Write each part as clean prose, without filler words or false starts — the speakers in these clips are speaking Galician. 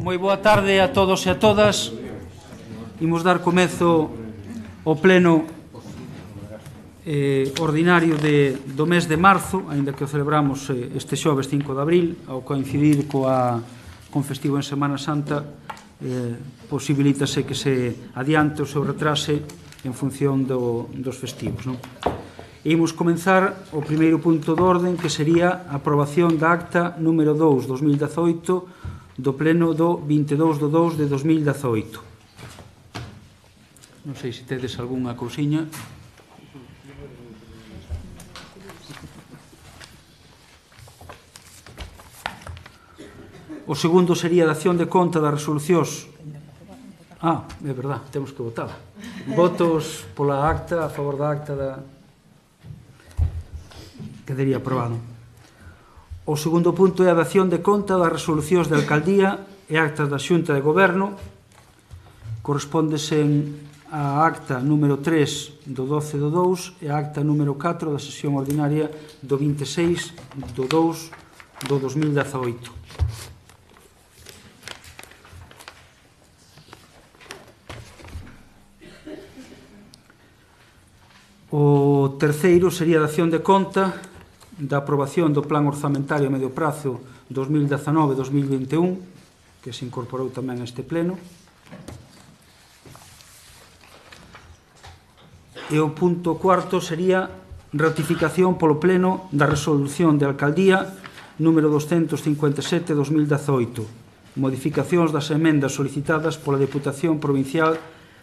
Moi boa tarde a todos e a todas. Imos dar comezo ao pleno ordinario do mes de marzo, aínda que o celebramos este xoves 5 de abril, ao coincidir con festivo en Semana Santa, posibilítase que se adiante ou se retrase en función dos festivos, non? Imos comenzar o primeiro punto de orden, que sería a aprobación da acta número 2, 2018, do pleno do 22 de 2 de 2018. Non sei se tedes algunha cousiña. O segundo sería a dación de conta das resolucións. É verdad, temos que votar. Votos pola acta, a favor da acta quedaría aprobado. O segundo punto é a dación de conta das resolucións de alcaldía e actas da Xunta de Goberno. Correspóndese a acta número 3 do 12 do 2 e a acta número 4 da sesión ordinaria do 26 do 2 do 2018. O terceiro sería a dación de conta da aprobación do Plan Orzamentario a medio prazo 2019-2021, que se incorporou tamén a este pleno. E o punto cuarto sería ratificación polo pleno da resolución de alcaldía número 257-2018, modificacións das emendas solicitadas pola Deputación Provincial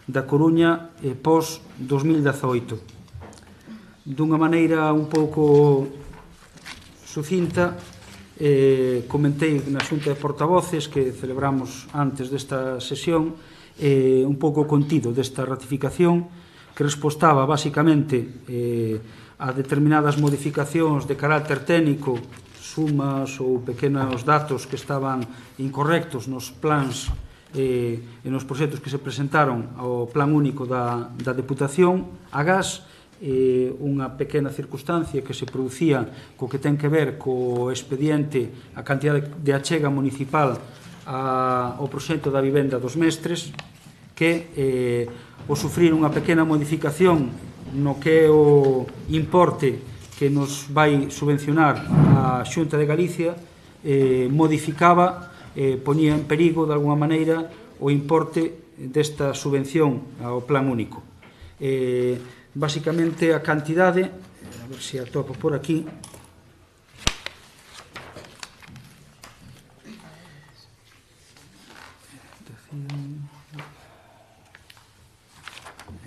da Coruña pos 2018. Dunha maneira un pouco sucinta, comentei na Xunta de Portavoces que celebramos antes desta sesión un pouco o contido desta ratificación, que respostaba basicamente a determinadas modificacións de carácter técnico, sumas ou pequenos datos que estaban incorrectos nos plans e nos proxectos que se presentaron ao Plan Único da Deputación, agás unha pequena circunstancia que se producía co que ten que ver co expediente, a cantidad de achega municipal ao proxecto da vivenda dos mestres, que o sufrir unha pequena modificación no que é o importe que nos vai subvencionar a Xunta de Galicia, modificaba, poñía en perigo de alguma maneira o importe desta subvención ao Plan Único. Basicamente a cantidade, a ver se a topo por aquí,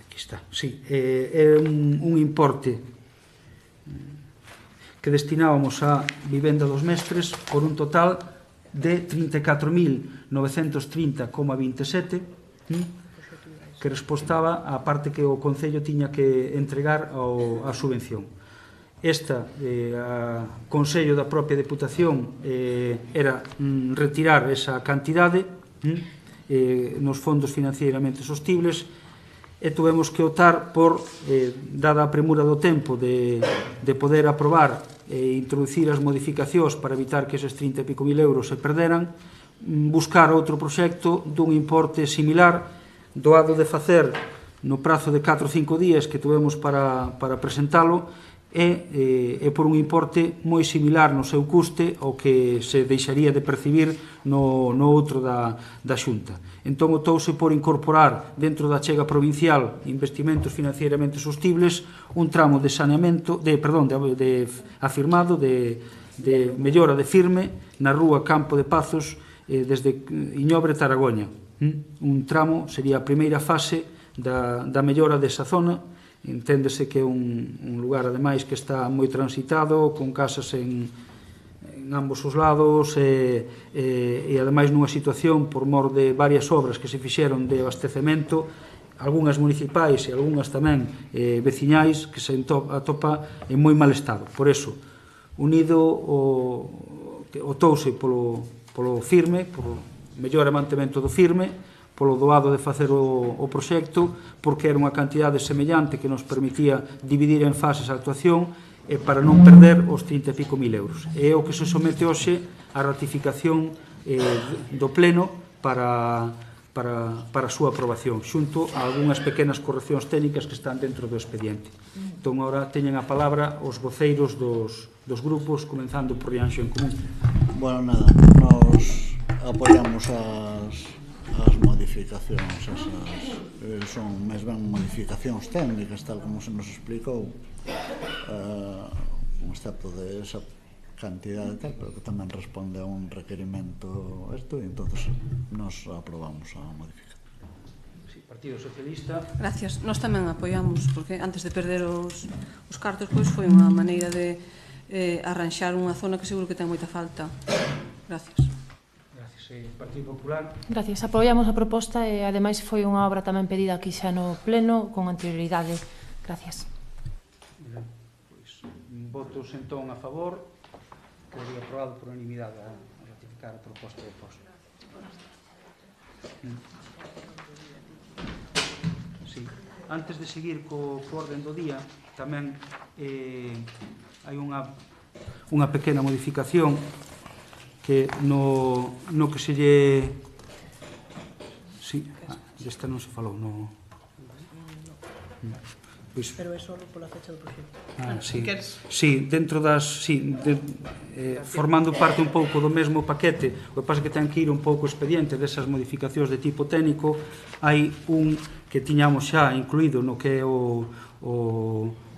aquí está, sí, é un importe que destinábamos á vivenda dos mestres por un total de 34.930,27, que respostaba á parte que o Concello tiña que entregar á subvención. Esta, a Consello da propia Deputación, era retirar esa cantidade nos fondos financieramente sostibles, e tuvemos que optar por, dada a premura do tempo de poder aprobar e introducir as modificacións para evitar que eses 30 e pico mil euros se perderan, buscar outro proxecto dun importe similar, doado de facer no prazo de 4 ou 5 días que tuvemos para presentalo, e por un importe moi similar no seu custe ao que se deixaría de percibir no outro da Xunta. Entón, optouse por incorporar dentro da achega provincial investimentos financieramente sostibles un tramo de saneamento, afirmado de mellora de firme na rúa Campo de Pazos desde Iñobre Taragoña. Un tramo sería a primeira fase da mellora desa zona. Enténdese que é un lugar, ademais, que está moi transitado, con casas en ambos os lados e ademais nunha situación por mor de varias obras que se fixeron de abastecemento, algunhas municipais e algunhas tamén veciñais, que se atopa en moi mal estado. Por eso, unido optouse polo firme, polo mellor mantemento do firme, polo doado de facer o proxecto, porque era unha cantidade semellante que nos permitía dividir en fases a actuación e para non perder os 30 e pico mil euros. É o que se somete hoxe a ratificación do Pleno para a súa aprobación, xunto a algunhas pequenas correccións técnicas que están dentro do expediente. Entón, agora teñen a palabra os voceiros dos grupos, comenzando por Rianxo en Común. Bueno, nada, nos apoiamos as modificacións, son máis ben modificacións técnicas, tal como se nos explicou, excepto de esa cantidad de tal, pero que tamén responde a un requerimento isto, e entonces nos aprobamos a modificación. Sí, Partido Socialista. Gracias. Nós tamén apoiamos, porque antes de perder os cartos, pois foi unha maneira de arranxar unha zona que seguro que ten moita falta. Gracias. Gracias. Partido Popular. Gracias. Apoiamos a proposta e, ademais, foi unha obra tamén pedida aquí xa no Pleno con anterioridade. Gracias. Pois, votos entón a favor. Quedaría aprobado por unanimidade a ratificar a proposta de posto. Sí. Antes de seguir co orden do día, tamén hai unha pequena modificación que no que se lle... Sí, esta non se falou, no... Pois, pero é só pola fecha do proxecto. Sí. Sí, dentro das... Sí, formando parte un pouco do mesmo paquete, o que pasa que ten que ir un pouco expediente desas modificacións de tipo técnico. Hai un que tiñamos xa incluído no que é o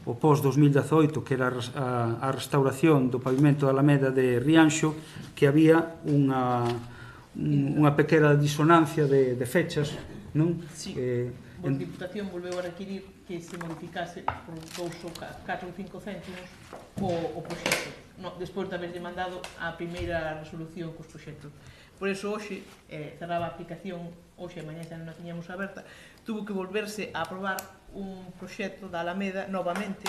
post-2018, que era a restauración do pavimento da Alameda de Rianxo, que había unha pequena disonancia de fechas, non? Sí. A Diputación volveu a requirir que se modificase por 2 ou 4 ou 5 céntimos o proxecto, despois de haberlle mandado a primeira resolución cos proxectos. Por iso, hoxe, cerraba a aplicación, hoxe e mañá xa non a tiñamos aberta, tuvo que volverse a aprobar un proxecto da Alameda novamente,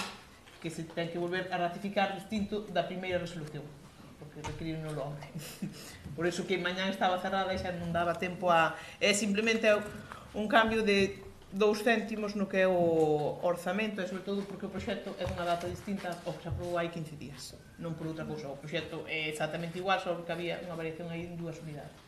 que se ten que volver a ratificar distinto da primeira resolución, porque requiriron o hombre. Por iso que mañá estaba cerrada e xa non daba tempo a... É simplemente un cambio de 2 céntimos no que é o orzamento, e sobre todo porque o proxecto é dunha data distinta ao que se aprobou hai 15 días, non por outra cousa. O proxecto é exactamente igual, só que había unha variación aí en 2 unidades.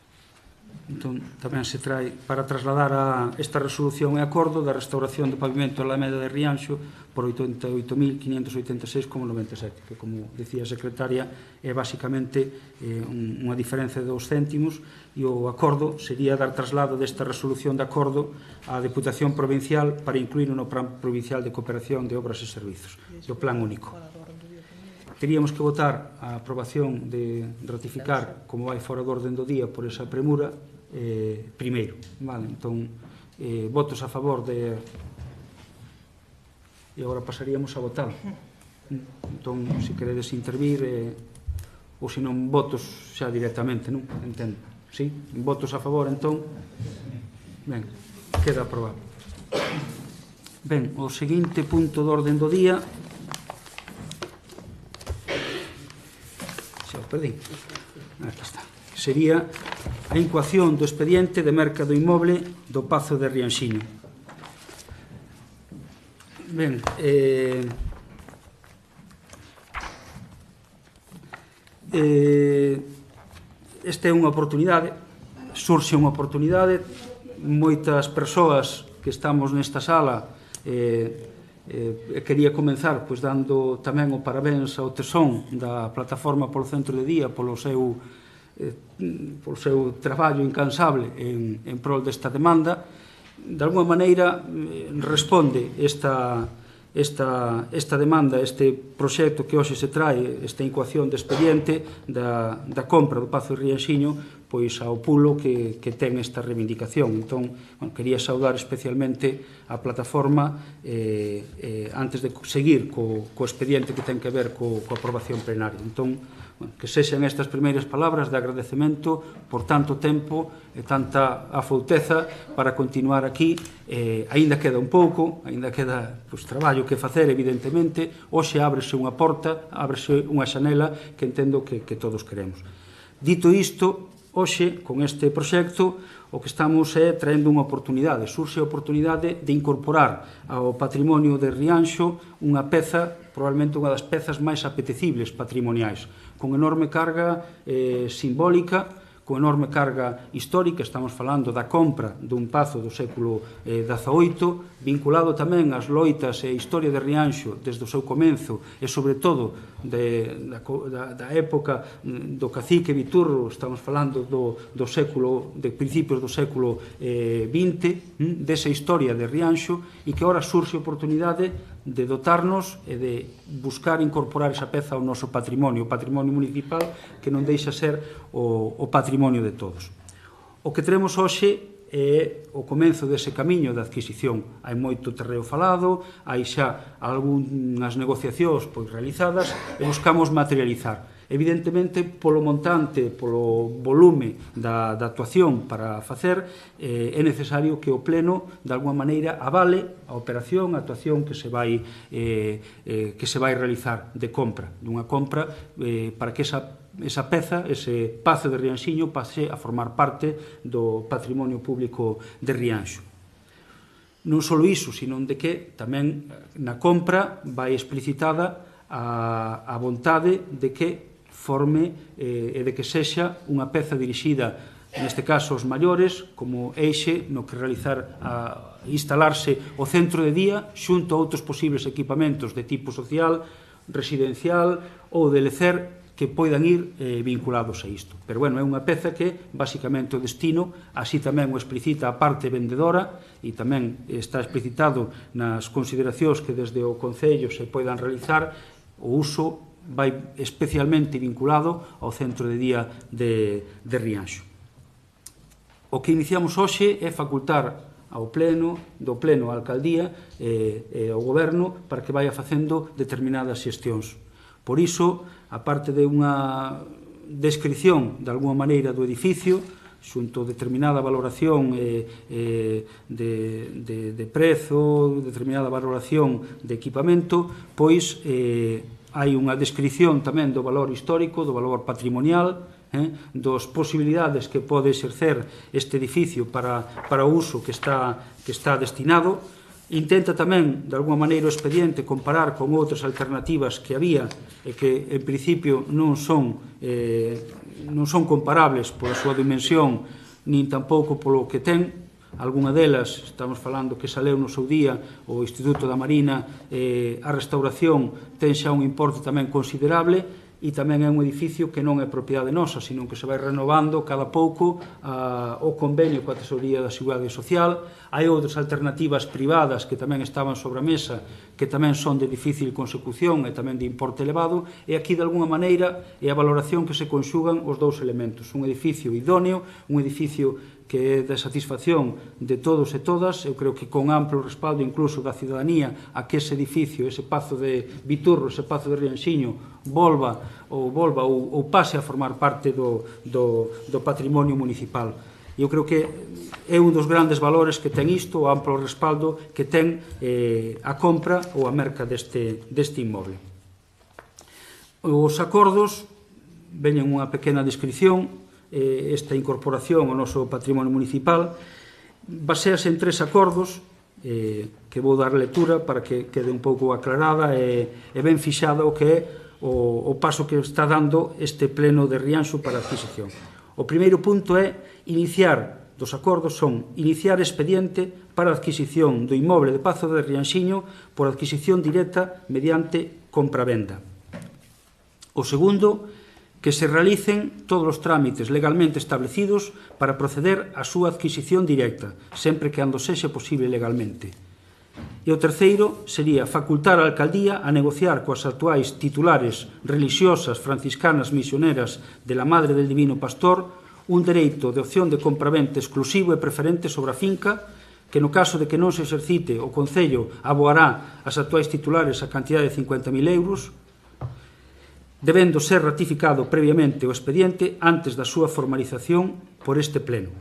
Entón, tamén se trae para trasladar a esta resolución e acordo da restauración do pavimento da Alameda de Rianxo por 88.586,97, que, como decía a secretaria, é basicamente unha diferencia de 2 céntimos, e o acordo sería dar traslado desta resolución de acordo á Deputación Provincial para incluir no Plan Provincial de Cooperación de Obras e Servizos, do Plan Único. Teríamos que votar a aprobación de ratificar, como vai fora do orden do día, por esa premura, primeiro. Vale, entón, votos a favor de... E agora pasaríamos a votar. Entón, se queredes intervir, ou se non, votos xa directamente, non? Entendo. Sí? Votos a favor, entón? Ben, queda aprobado. Ben, o seguinte punto do orden do día... Perdí. Aquí está. Sería a incoación do expediente de merca do inmoble do Pazo de Rianxiño. Ben, esta é unha oportunidade, surxe unha oportunidade, moitas persoas que estamos nesta sala quería comenzar pois dando tamén o parabéns ao Tesón da Plataforma polo Centro de Día polo seu traballo incansable en prol desta demanda. De alguma maneira responde esta demanda, este proxecto que hoxe se trae, esta incoación de expediente da compra do Pazo de Rianxiño, pois ao pulo que ten esta reivindicación. Entón, quería saudar especialmente a plataforma antes de seguir co expediente que ten que ver coa aprobación plenaria. Entón, que sexan estas primeiras palabras de agradecemento por tanto tempo e tanta afouteza para continuar aquí. Aínda queda un pouco, aínda queda traballo que facer, evidentemente. Hoxe ábrese unha porta, ábrese unha xanela que entendo que todos queremos. Dito isto, hoxe, con este proxecto, o que estamos é traendo unha oportunidade. Surxe a oportunidade de incorporar ao patrimonio de Rianxo unha peza, probablemente unha das pezas máis apetecibles patrimoniais, con enorme carga simbólica, con enorme carga histórica. Estamos falando da compra dun pazo do século XVIII, vinculado tamén ás loitas e historia de Rianxo desde o seu comenzo e, sobre todo, da época do cacique Viturro. Estamos falando de principios do século XX, desa historia de Rianxo, e que ora surxe a oportunidade de dotarnos e de buscar incorporar esa peza ao noso patrimonio, o patrimonio municipal, que non deixa ser o patrimonio de todos. O que teremos hoxe é o comenzo dese camiño de adquisición. Hai moito terreo falado, hai xa algunhas negociacións realizadas e buscamos materializar. Evidentemente, polo montante, polo volume da actuación para facer, é necesario que o Pleno, de alguma maneira, avale a operación, a actuación que se vai realizar de compra, dunha compra para que esa peza, ese pazo de Rianxiño, pase a formar parte do patrimonio público de Rianxo. Non só iso, sino de que tamén na compra vai explicitada a vontade de que forme e de que sexa unha peza dirixida, neste caso aos maiores, como eixe no que instalarse o centro de día xunto a outros posibles equipamentos de tipo social, residencial ou de lecer que poidan ir vinculados a isto. Pero, bueno, é unha peza que, basicamente, o destino, así tamén o explicita a parte vendedora, e tamén está explicitado nas consideracións que desde o Concello se poidan realizar, o uso vai especialmente vinculado ao centro de día de Rianxo. O que iniciamos hoxe é facultar ao Pleno, do Pleno á Alcaldía e ao Goberno para que vaya facendo determinadas xestións. Por iso, a parte de unha descripción, de alguma maneira, do edificio, xunto determinada valoración de prezo, determinada valoración de equipamento, pois hai unha descripción tamén do valor histórico, do valor patrimonial, das posibilidades que pode exercer este edificio para o uso que está destinado. Intenta tamén, de alguma maneira, o expediente comparar con outras alternativas que había e que, en principio, non son comparables pola súa dimensión, nin tampouco polo que ten. Algúna delas, estamos falando que saleu no seu día o Instituto da Marina, a restauración ten xa un importe tamén considerable, e tamén é un edificio que non é propiedade nosa, sino que se vai renovando cada pouco o convenio coa Tesorería da Seguridade Social. Hai outras alternativas privadas que tamén estaban sobre a mesa, que tamén son de difícil consecución e tamén de importe elevado, e aquí, de alguna maneira, é a valoración que se conxugan os dous elementos. Un edificio idóneo, un edificio que é de satisfacción de todos e todas, eu creo que con amplo respaldo incluso da cidadanía, a que ese edificio, ese pazo de Viturro, ese pazo de Rianxiño, volva ou pase a formar parte do patrimonio municipal. Eu creo que é un dos grandes valores que ten isto, o amplo respaldo que ten a compra ou a merca deste inmoble. Os acordos veñen unha pequena descripción. Esta incorporación ao noso patrimonio municipal basease en 3 acordos que vou dar lectura para que quede un pouco aclarada e ben fixada o que é o paso que está dando este Pleno de Rianxo para a adquisición. O primeiro punto é dos acordos son iniciar expediente para a adquisición do inmoble de Pazo de Rianxiño por adquisición directa mediante compra-venda. O segundo, que se realicen todos os trámites legalmente establecidos para proceder á súa adquisición directa, sempre que ando sexa posible legalmente. E o terceiro sería facultar a Alcaldía a negociar coas actuais titulares religiosas franciscanas misioneras de la Madre del Divino Pastor un dereito de opción de compraventa exclusivo e preferente sobre a finca, que no caso de que non se exercite, o Concello aboará as actuais titulares a cantidade de 50.000 euros, debendo ser ratificado previamente o expediente antes da súa formalización por este Pleno.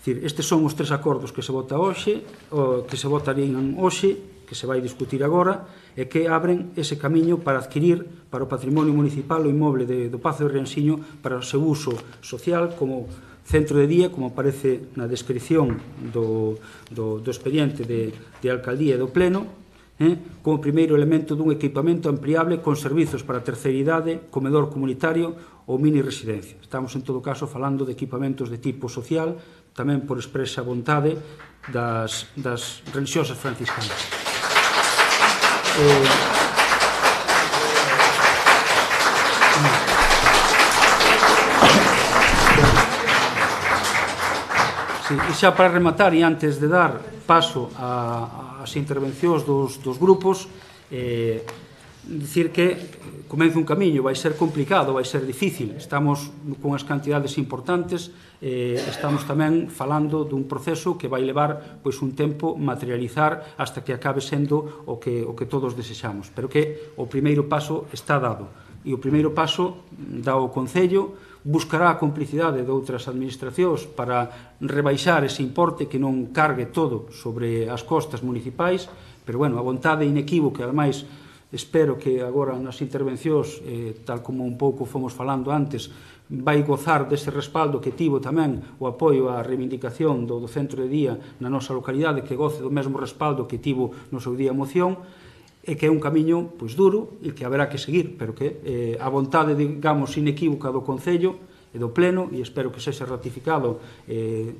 Estes son os 3 acordos que se votarían hoxe, que se vai discutir agora, e que abren ese camiño para adquirir para o patrimonio municipal o inmoble do Pazo de Rianxiño para o seu uso social como centro de día, como aparece na descripción do expediente de Alcaldía e do Pleno, como primeiro elemento dun equipamento ampliable con servizos para a terceira idade, comedor comunitario ou mini residencia. Estamos, en todo caso, falando de equipamentos de tipo social, tamén por expresa vontade das religiosas franciscanas. Sí, e xa para rematar e antes de dar paso ás intervencións dos grupos, dicir que comeza un camiño, vai ser complicado, vai ser difícil, estamos con as cantidades importantes, estamos tamén falando dun proceso que vai levar pois un tempo materializar hasta que acabe sendo o que todos desexamos, pero que o primeiro paso está dado, e o primeiro paso dá o Concello, buscará a complicidade de outras administracións para rebaixar ese importe que non cargue todo sobre as costas municipais, pero, bueno, a vontade inequívoca, ademais, espero que agora nas intervencións, tal como un pouco fomos falando antes, vai gozar dese respaldo que tivo tamén o apoio á reivindicación do centro de día na nosa localidade, que goce do mesmo respaldo que tivo no seu día a moción, e que é un camiño pois duro e que haberá que seguir, pero que a vontade, digamos, inequívoca do Concello e do Pleno, e espero que sexa ratificado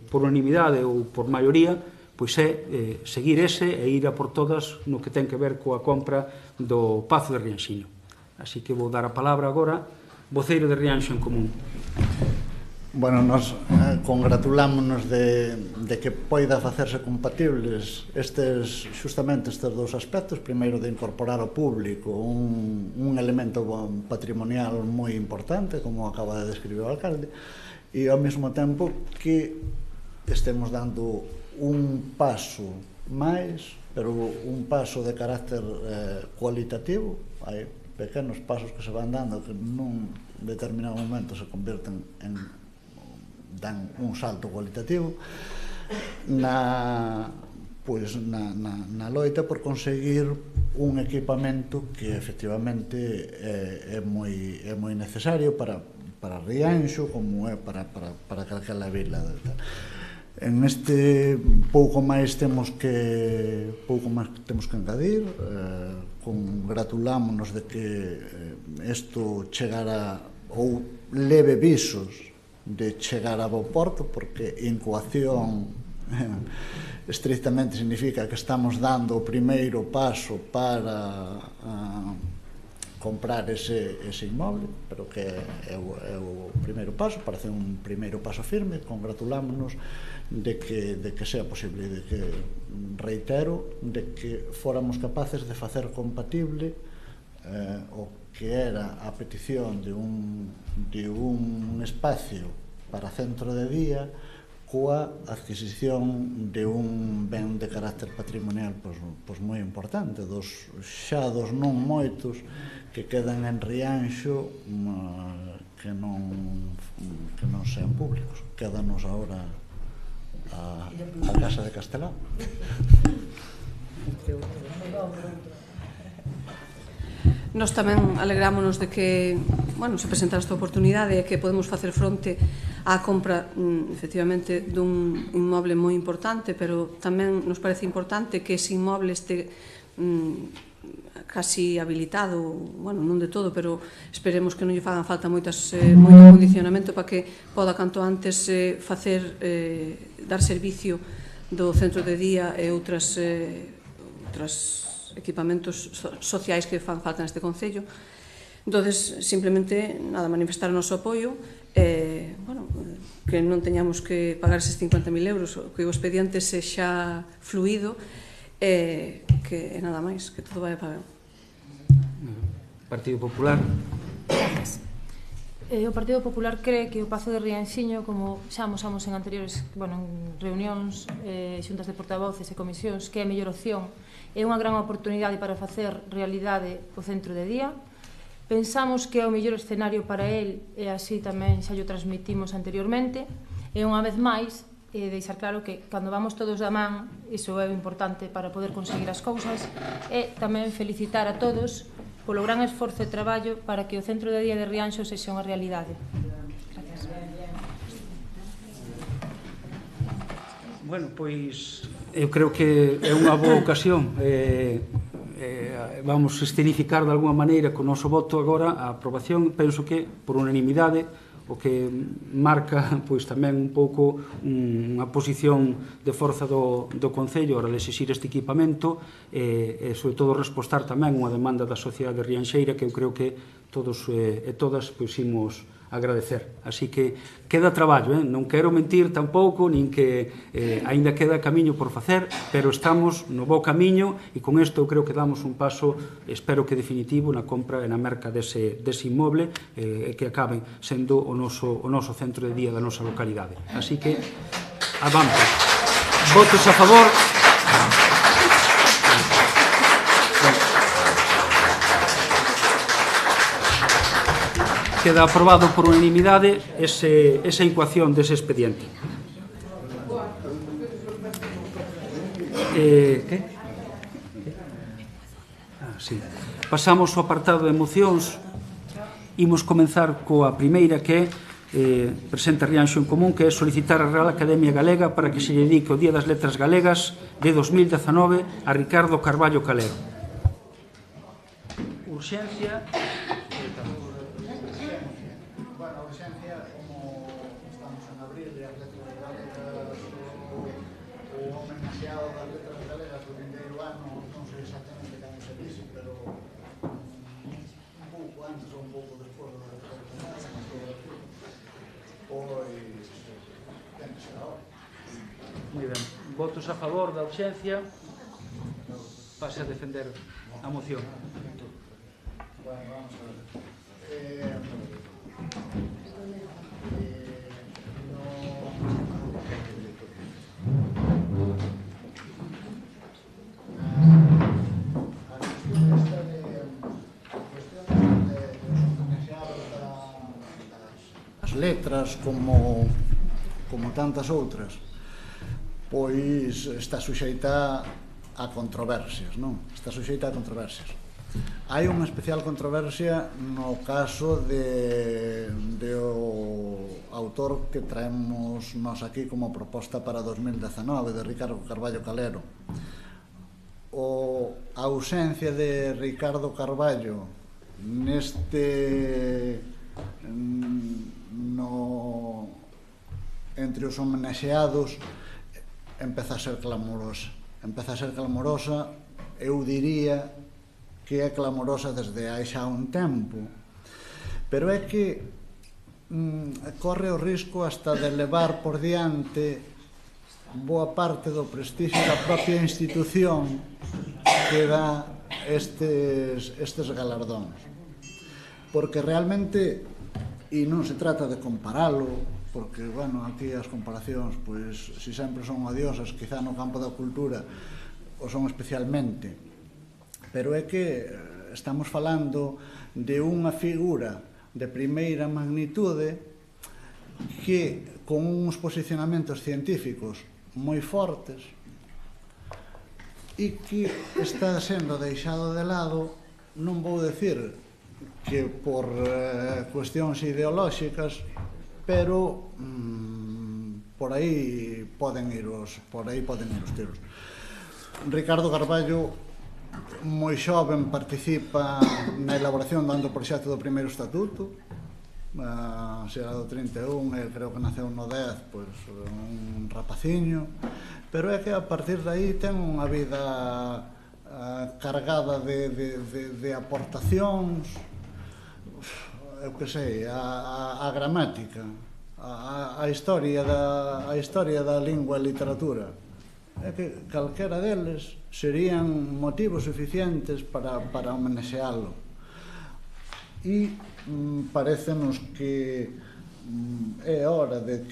por unanimidade ou por maioría, pois é seguir ese e ir a por todas no que ten que ver coa compra do Pazo de Rianxiño. Así que vou dar a palabra agora voceiro de Rianxo en Común. Bueno, nos congratulámonos de que poida facerse compatibles justamente estes dous aspectos. Primeiro, de incorporar ao público un elemento patrimonial moi importante, como acaba de describir o alcalde, e ao mesmo tempo que estemos dando un paso máis, pero un paso de carácter cualitativo. Hai pequenos pasos que se van dando que nun determinado momento se convirten dan un salto cualitativo na loita por conseguir un equipamento que efectivamente é moi necesario para Rianxo, como é para calquera vila. En este pouco máis temos que engadir. Congratulámonos de que isto chegara ou leve visos de chegar a bo porto, porque incoación estrictamente significa que estamos dando o primeiro paso para comprar ese inmoble, pero que é o primeiro paso, parece un primeiro paso firme. Congratulámonos de que sea posible, de que, reitero, de que fóramos capaces de facer compatible o que era a petición de un espacio para centro de día coa adquisición de un ben de carácter patrimonial pois moi importante, xa dos non moitos que quedan en Rianxo que non sean públicos. Quédanos agora a Casa de Castelao. Nós tamén alegrámonos de que, se presenta esta oportunidade e que podemos facer fronte á compra, efectivamente, dun inmoble moi importante, pero tamén nos parece importante que ese inmoble este casi habilitado, non de todo, pero esperemos que non lle fagan falta moito condicionamento para que poda canto antes dar servicio do centro de día e outras equipamentos sociais que fan falta neste Concello. Entonces, simplemente, manifestar o noso apoio, que non teñamos que pagar eses 50.000 euros, que o expediente sexa fluido, que nada máis, que todo vai para ben. Partido Popular. Gracias. O Partido Popular cree que o Pazo de Rianxiño, como xa amosamos en anteriores en reunións, xuntas de portavoces e comisións, que é a mellor opción, é unha gran oportunidade para facer realidade o centro de día. Pensamos que é o mellor escenario para el, e así tamén xa o transmitimos anteriormente, e unha vez máis deixar claro que cando vamos todos da man, iso é o importante para poder conseguir as cousas, e tamén felicitar a todos polo gran esforzo e traballo para que o centro de día de Rianxo sexa unha realidade. Gracias. Bueno, pois eu creo que é unha boa ocasión vamos escenificar de alguma maneira co noso voto agora a aprobación, penso que por unanimidade, o que marca pois tamén un pouco unha posición de forza do Concello a hora de exixir este equipamento e sobre todo respostar tamén unha demanda da sociedade rianxeira que eu creo que todos e todas pois imos agradecer. Así que queda traballo, non quero mentir tampouco, nin que aínda queda camiño por facer, pero estamos no bo camiño e con isto eu creo que damos un paso, espero que definitivo, na compra e na merca dese inmoble e que acaben sendo o noso centro de día da nosa localidade. Así que, avante. Votos a favor. Queda aprobado por unanimidade esa incoación dese expediente. Que? Sí. Pasamos ao apartado de mocións. Imos comenzar coa primeira que presenta Rianxo en Común, que é solicitar a Real Academia Galega para que se lle dedique o Día das Letras Galegas de 2019 a Ricardo Carballo Calero. Urxencia. Moi ben. Votos a favor da urxencia. Pase a defender a moción. Bueno, vamos a ver. As letras, como tantas outras, pois está suxeita a controversias, non? Está suxeita a controversias. Hai unha especial controversia no caso do autor que traemos nós aquí como proposta para 2019, de Ricardo Carballo Calero. A ausencia de Ricardo Carballo entre os homenaxeados empeza a ser clamorosa, eu diría que é clamorosa desde hai xa un tempo, pero é que corre o risco hasta de levar por diante boa parte do prestixio da propia institución que dá estes galardóns, porque realmente, e non se trata de comparalo, porque, bueno, aquí as comparacións, pois, se sempre son odiosas, quizá no campo da cultura o son especialmente, pero é que estamos falando de unha figura de primeira magnitude que, con uns posicionamentos científicos moi fortes e que está sendo deixado de lado, non vou decir que por cuestións ideolóxicas, pero por aí poden ir os tiros. Ricardo Carballo, moi xoven, participa na elaboración do proxecto do primeiro estatuto, será do 31, creo que naceu no 10, pois un rapaciño, pero é que a partir de aí ten unha vida cargada de aportacións, eu que sei, a gramática, a historia da lingua e literatura. É que calquera deles serían motivos suficientes para homenaxealo. E parecenos que é hora de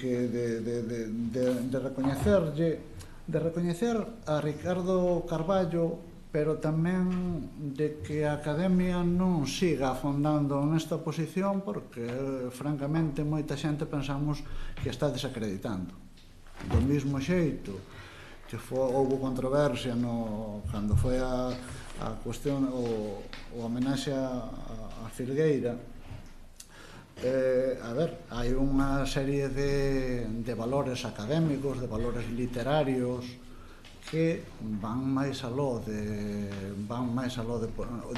recoñecer a Ricardo Carballo, pero tamén de que a Academia non siga afondando nesta posición, porque, francamente, moita xente pensamos que está desacreditando. Do mesmo xeito que houve controversia cando foi a cuestión, o homenaxe a Filgueira. A ver, hai unha serie de valores académicos, de valores literarios, que van máis aló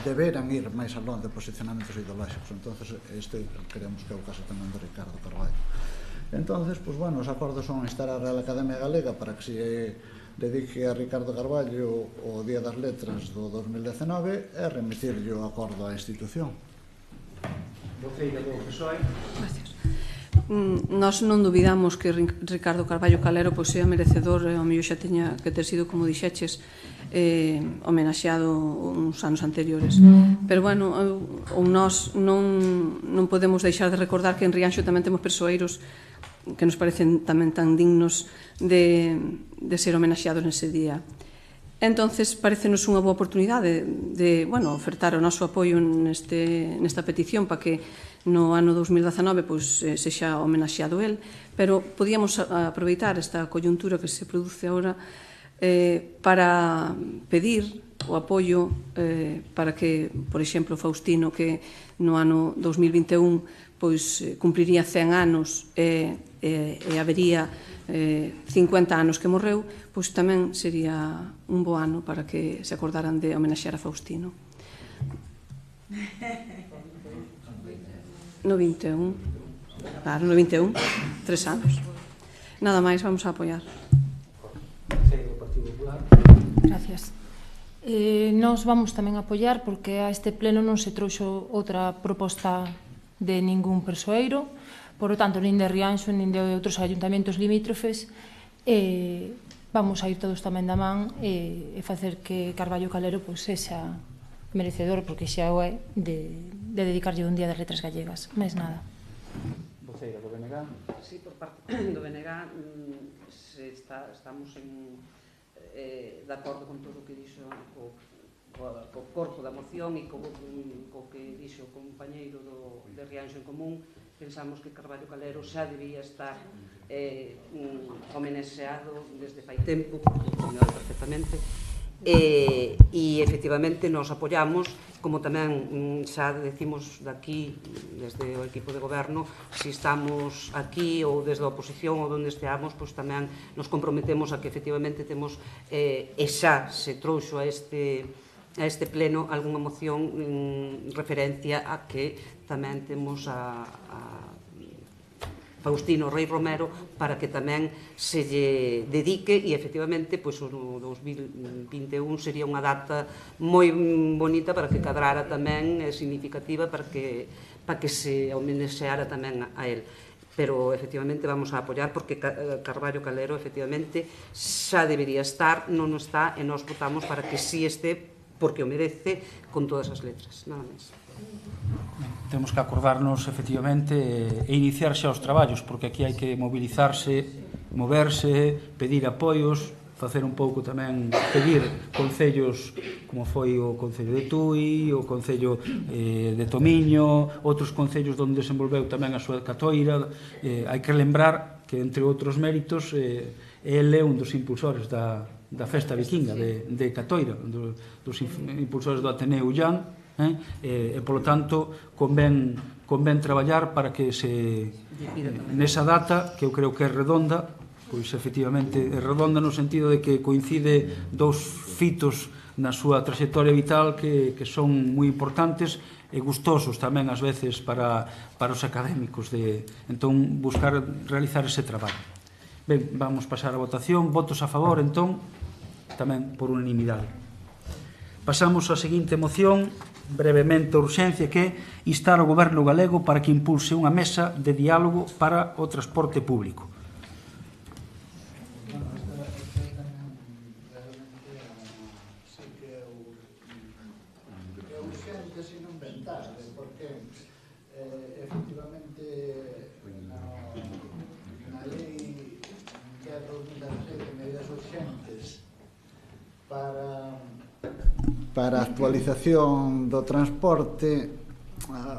deberan ir máis aló de posicionamentos ideolóxicos. Entonces, este creemos que é o caso tamén de Ricardo Carballo. Entonces, pues bueno, os acordos son instar a Real Academia Galega para que se dedique a Ricardo Carballo o Día das Letras do 2019 e remitirlle o acordo á institución. Voceira do PSOE. Gracias. Nós non dubidamos que Ricardo Carballo Calero pois sea merecedor, ao mellor xa teña que ter sido, como dixeches, homenaxeado uns anos anteriores. Pero, bueno, ou nós non podemos deixar de recordar que en Rianxo tamén temos persoeiros que nos parecen tamén tan dignos de ser homenaxeados nese día. Entonces, parecenos unha boa oportunidade de ofertar o noso apoio nesta petición para que no ano 2019 sexa homenaxeado el, pero podíamos aproveitar esta coyuntura que se produce agora para pedir o apoio para que, por exemplo, Faustino, que no ano 2021 cumpliría 100 anos e habería 50 anos que morreu, pois tamén sería un bo ano para que se acordaran de homenaxear a Faustino. No 21. Claro, no 21. 3 anos. Nada máis, vamos a apoiar. Gracias. Nos vamos tamén a apoiar porque a este pleno non se trouxo outra proposta de ningún persoeiro, por lo tanto, nin de Rianxo, nin de outros ayuntamentos limítrofes, vamos a ir todos tamén da man e facer que Carballo Calero sexa merecedor, porque xa o é, de dedicarlle un Día das Letras Gallegas. Máis nada. Voceira do BNG. Sí, por parte do BNG estamos de acordo con todo o que dixo co corpo da moción e co que dixo o compañeiro de Rianxo en Común. Pensamos que Carballo Calero xa debía estar homenaxeado desde fai tempo, perfectamente, e efectivamente nos apoiamos, como tamén xa decimos daqui desde o equipo de goberno, se estamos aquí ou desde a oposición ou onde esteamos, pois tamén nos comprometemos a que efectivamente temos e xa se trouxo a este pleno algunha moción en referencia a que tamén temos a Faustino Rei Romero para que tamén se lle dedique e efectivamente o 2021 sería unha data moi bonita para que cadrara tamén, significativa para que se homenaxeara tamén a él. Pero efectivamente vamos a apoiar porque Carballo Calero efectivamente xa debería estar, non está e nós votamos para que sí este porque o merece con todas as letras, nada máis. Temos que acordarnos efectivamente e iniciar xa os traballos, porque aquí hai que mobilizarse, moverse, pedir apoios, facer un pouco tamén, pedir concellos como foi o Concello de Tui, o Concello de Tomiño, outros concellos onde desenvolveu tamén a súa catoira. Hai que lembrar que, entre outros méritos, ele é un dos impulsores da festa vikinga de Catoira, dos impulsores do Ateneo Ullán, e, polo tanto, convén traballar para que nesa data, que eu creo que é redonda, pois efectivamente é redonda no sentido de que coincide dous fitos na súa trayectoria vital que son moi importantes e gustosos tamén ás veces para os académicos, entón buscar realizar ese traballo. Ben, vamos pasar a votación. Votos a favor, entón, tamén por unanimidade. Pasamos á seguinte moción, brevemente urxencia, que é instar ao Goberno galego para que impulse unha mesa de diálogo para o transporte público. É urxente sin inventar, porque efectivamente na lei que é 2017 de medidas urxentes para a actualización do transporte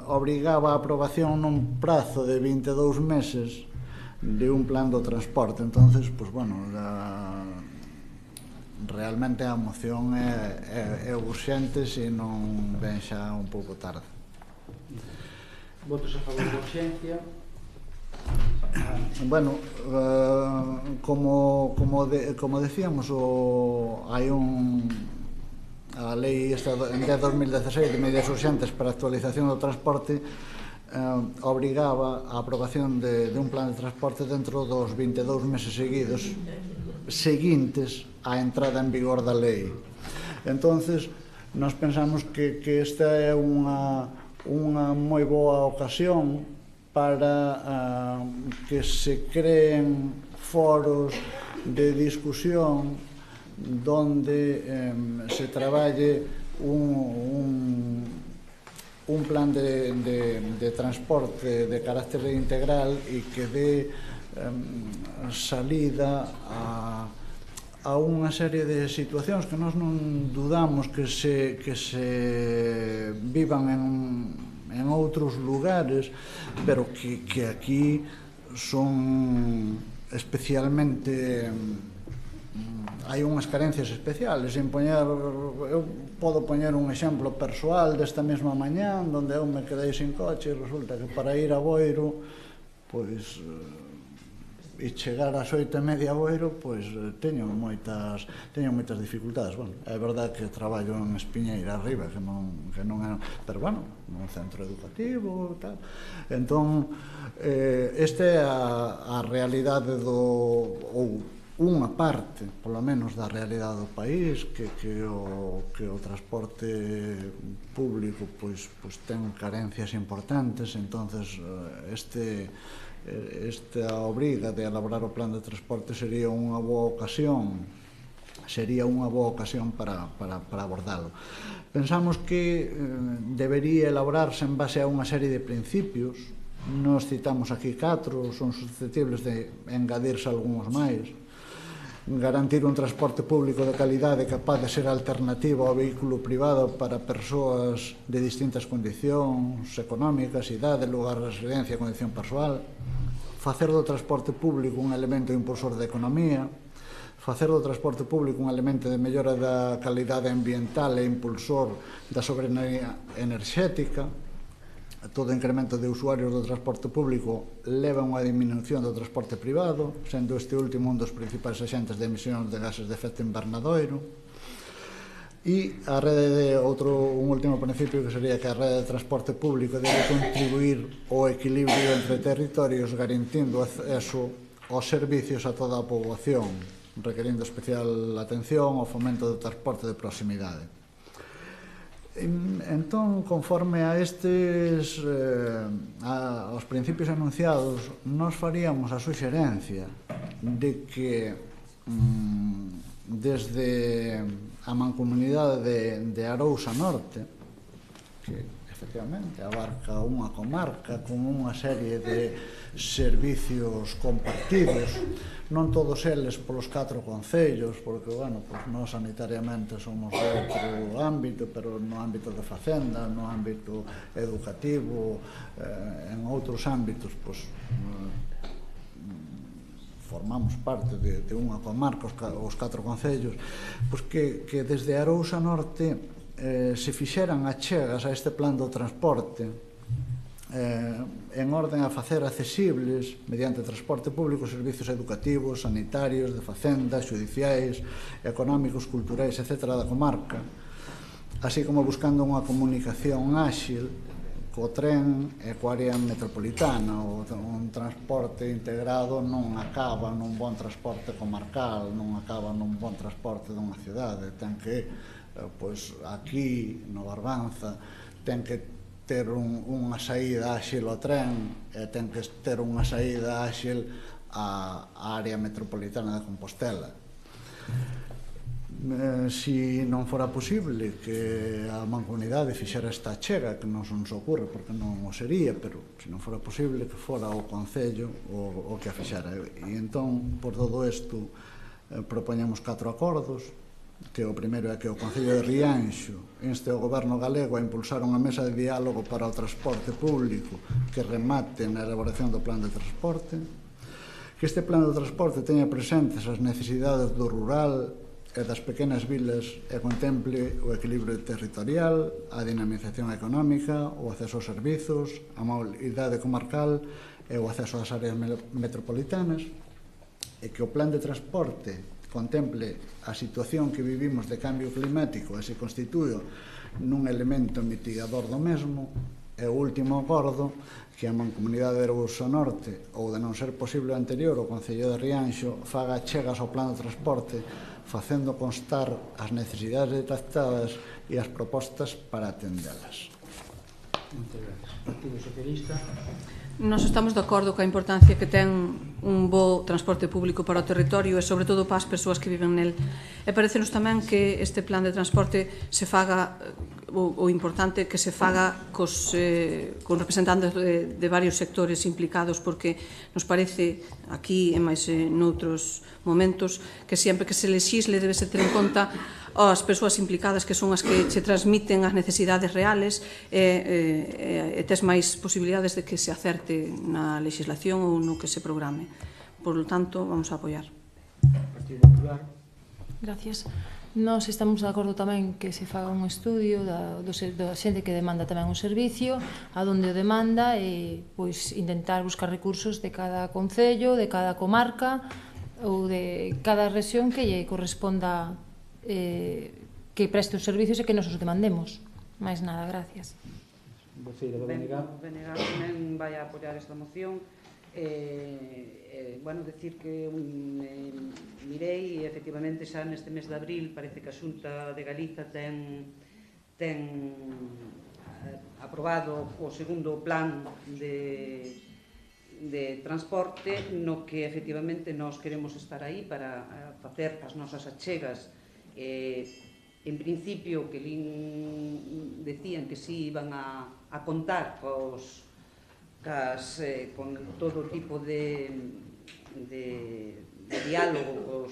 obrigaba a aprobación nun prazo de 22 meses de un plan do transporte. Entonces, pues bueno, realmente a moción é urxente se non ven xa un pouco tarde. Votos a favor da urxencia. Bueno, como decíamos, hai a lei esta en 2016 de medidas urxentes para a actualización do transporte obrigaba a aprobación de un plan de transporte dentro dos 22 meses seguintes á entrada en vigor da lei. Entonces, nós pensamos que esta é unha moi boa ocasión para que se creen foros de discusión donde se traballe un plan de transporte de carácter integral e que dé salida a unha serie de situacións que nós non dudamos que se vivan en outros lugares, pero que aquí son especialmente... hai unhas carencias especiales. Eu podo poñer un exemplo persoal desta mesma mañá onde eu me quedei sin coche e resulta que para ir a Boiro pois e chegar ás 8:30 a Boiro pois teño moitas dificultades. Bueno, é verdade que traballo en Espiñeira arriba, que non é, pero bueno, nun centro educativo e tal. Entón, esta é a realidade ou unha parte, polo menos, da realidade do país, que o transporte público pois ten carencias importantes. Entonces esta obriga de elaborar o plan de transporte sería unha boa ocasión para abordalo. Pensamos que debería elaborarse en base a unha serie de principios. Nos citamos aquí 4, son susceptibles de engadirse algúns máis. Garantir un transporte público de calidade capaz de ser alternativa ao vehículo privado para persoas de distintas condicións económicas, idade, lugar de residencia e condición persoal. Facer do transporte público un elemento impulsor da economía. Facer do transporte público un elemento de mellora da calidade ambiental e impulsor da soberanía enerxética. Todo incremento de usuarios do transporte público leva a unha disminución do transporte privado, sendo este último un dos principais axentes de emisións de gases de efecto invernadoiro. E a rede un último principio que sería que a rede de transporte público debe contribuir ao equilibrio entre territorios, garantindo acceso aos servicios a toda a poboación, requerindo especial atención ao fomento do transporte de proximidade. Entón, conforme a estes aos principios anunciados, nos faríamos a suxerencia de que desde a mancomunidade de Arousa Norte, que efectivamente abarca unha comarca con unha serie de servicios compartidos, non todos eles polos 4 concellos, porque, bueno, pues nós sanitariamente somos de outro ámbito, pero no ámbito de Facenda, no ámbito educativo, en outros ámbitos, pues formamos parte de unha comarca, os 4 concellos, pues que desde Arousa Norte se fixeran achegas a este plan do transporte en orden a facer accesibles mediante transporte público servicios educativos, sanitarios, de facenda, xudiciais, económicos, culturais, etc. da comarca, así como buscando unha comunicación áxil co tren e coa área metropolitana. Un transporte integrado non acaba nun bon transporte comarcal, non acaba nun bon transporte dunha cidade. Ten que, pois, aquí, no Barbanza, ten que ter unha saída áxil ao tren e ten que ter unha saída áxil á área metropolitana de Compostela. Si non fora posible que a mancomunidade fixera esta achega, que non se nos ocorre porque non o sería, pero se non fora posible que fora o Concello o que a fixera. E entón, por todo isto, propoñemos 4 acordos, que o primeiro é que o Concello de Rianxo inste ao Goberno galego a impulsar unha mesa de diálogo para o transporte público que remate na elaboración do plan de transporte, que este plan de transporte teña presentes as necesidades do rural e das pequenas vilas e contemple o equilibrio territorial, a dinamización económica, o acceso aos servizos, a mobilidade comarcal é o acceso ás áreas metropolitanas, e que o plan de transporte contemple a situación que vivimos de cambio climático e se constitúe nun elemento mitigador do mesmo. E o último acordo, que a Mancomunidade de Arousa Norte, ou de non ser posible o anterior, o Concello de Rianxo, faga chegas ao plan de transporte, facendo constar as necesidades detectadas e as propostas para atendelas. Moitas gracias. Partido Socialista. Nós estamos de acordo coa importancia que ten un bo transporte público para o territorio e sobre todo para as persoas que viven nel. E parecenos tamén que este plan de transporte se faga, o importante que se faga con representantes de varios sectores implicados, porque nos parece aquí e máis noutros momentos que sempre que se lexisle debe se ter en conta as persoas implicadas, que son as que che transmiten as necesidades reales, e tes máis posibilidades de que se acerte na legislación ou no que se programe. Por lo tanto, vamos a apoiar. Partido Popular. Gracias. Nós estamos de acordo tamén que se faga un estudio da xente que demanda tamén un servicio, a donde o demanda, e pois intentar buscar recursos de cada concello, de cada comarca ou de cada rexión que lle corresponda que preste os servicios e que nos os demandemos. Mais nada, gracias. Voceira do BNG. O BNG tamén vai a apoiar esta moción. Bueno, decir que mirei, e efectivamente xa neste mes de abril parece que a Xunta de Galiza ten aprobado o segundo plan de transporte, no que efectivamente nós queremos estar aí para facer as nosas achegas. En principio, que decían que si iban a contar con todo tipo de diálogo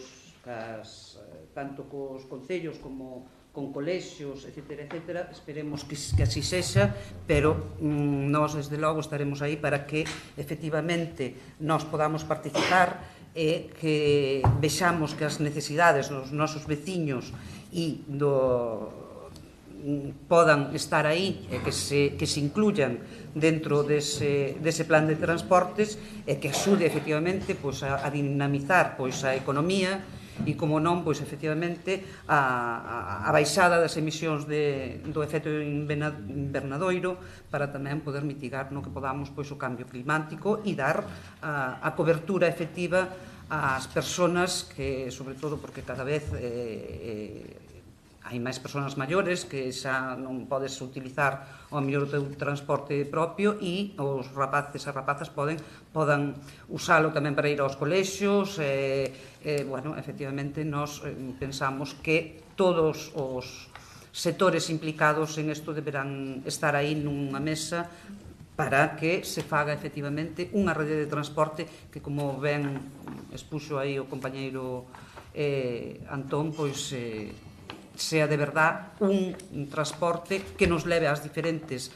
tanto cos concellos como con colexios, etcétera. Esperemos que así sexa, pero nós, desde logo, estaremos aí para que, efectivamente, nós podamos participar e que vexamos que as necesidades dos nosos veciños podan estar aí e que se incluyan dentro dese plan de transportes e que axude efectivamente a dinamizar a economía e, como non, efectivamente a baixada das emisións do efecto invernadoiro, para tamén poder mitigar no que podamos o cambio climático e dar a cobertura efectiva ás persoas que, sobre todo porque cada vez hai máis persoas maiores que xa non podes utilizar o mellor o teu transporte propio, e os rapaces e rapazas podan usalo tamén para ir aos colexios. Bueno, efectivamente, nós pensamos que todos os sectores implicados en isto deberán estar aí nunha mesa para que se faga efectivamente unha rede de transporte que, como ben expuxo aí o compañeiro Antón, sea de verdad un transporte que nos leve ás diferentes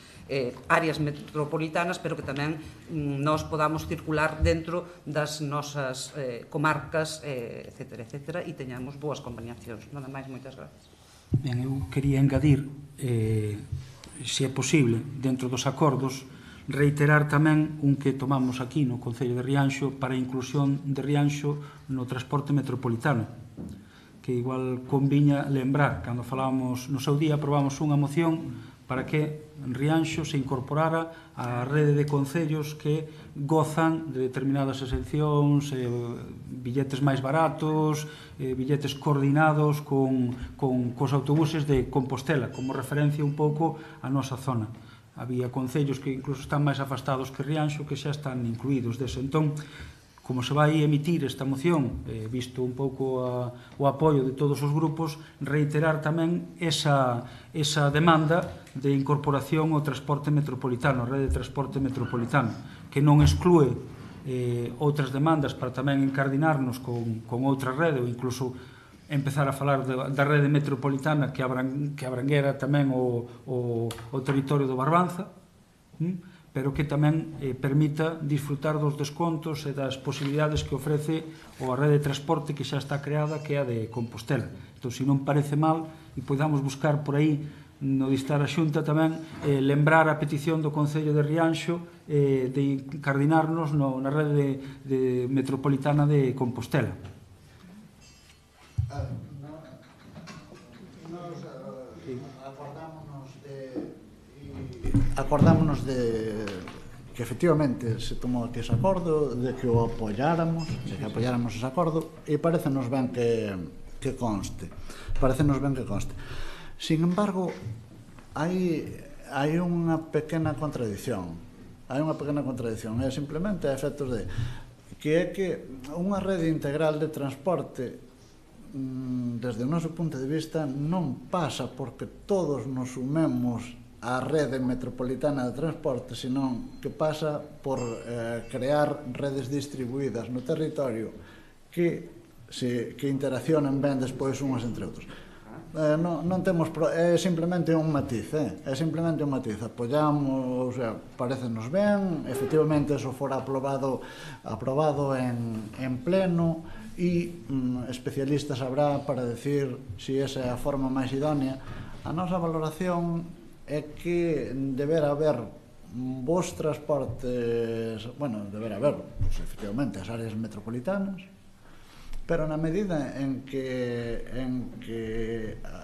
áreas metropolitanas, pero que tamén nós podamos circular dentro das nosas comarcas, etcétera, e teñamos boas combinacións. Nada máis, moitas gracias. Ben, eu quería engadir, se é posible, dentro dos acordos, reiterar tamén un que tomamos aquí no Concello de Rianxo para a inclusión de Rianxo no transporte metropolitano, que igual conviña lembrar, cando falábamos no seu día, aprobamos unha moción para que Rianxo se incorporara á rede de concellos que gozan de determinadas exencións, billetes máis baratos, billetes coordinados cos autobuses de Compostela, como referencia un pouco á nosa zona. Había concellos que incluso están máis afastados que Rianxo que xa están incluídos dese. Entón, como se vai emitir esta moción, visto un pouco o apoio de todos os grupos, reiterar tamén esa demanda de incorporación ao transporte metropolitano, a rede de transporte metropolitano, que non exclúe outras demandas para tamén encardinarnos con outra rede, ou incluso empezar a falar da rede metropolitana que abranguera tamén o territorio do Barbanza, pero que tamén permita disfrutar dos descontos e das posibilidades que ofrece a rede de transporte que xa está creada, que é a de Compostela. Entón, se non parece mal, e podamos buscar por aí no distar a Xunta tamén lembrar a petición do Concello de Rianxo de incardinarnos na rede metropolitana de Compostela. Acordámonos de que efectivamente se tomou aquí ese acordo, de que o apoyáramos, ese acordo, e parecenos ben que conste. Sin embargo, hai unha pequena contradición. É simplemente a efectos de que é que unha rede integral de transporte, desde o noso punto de vista, non pasa porque todos nos sumemos a rede metropolitana de transporte, senón que pasa por crear redes distribuídas no territorio que interaccionan ben despois unhas entre outros. Non temos, é simplemente un matiz, apoyamos, parecenos ben, efectivamente eso fora aprobado en pleno, e especialistas habrá para decir si esa é a forma máis idónea. A nosa valoración é que debera haber vos transportes, pues, efectivamente, as áreas metropolitanas, pero na medida en que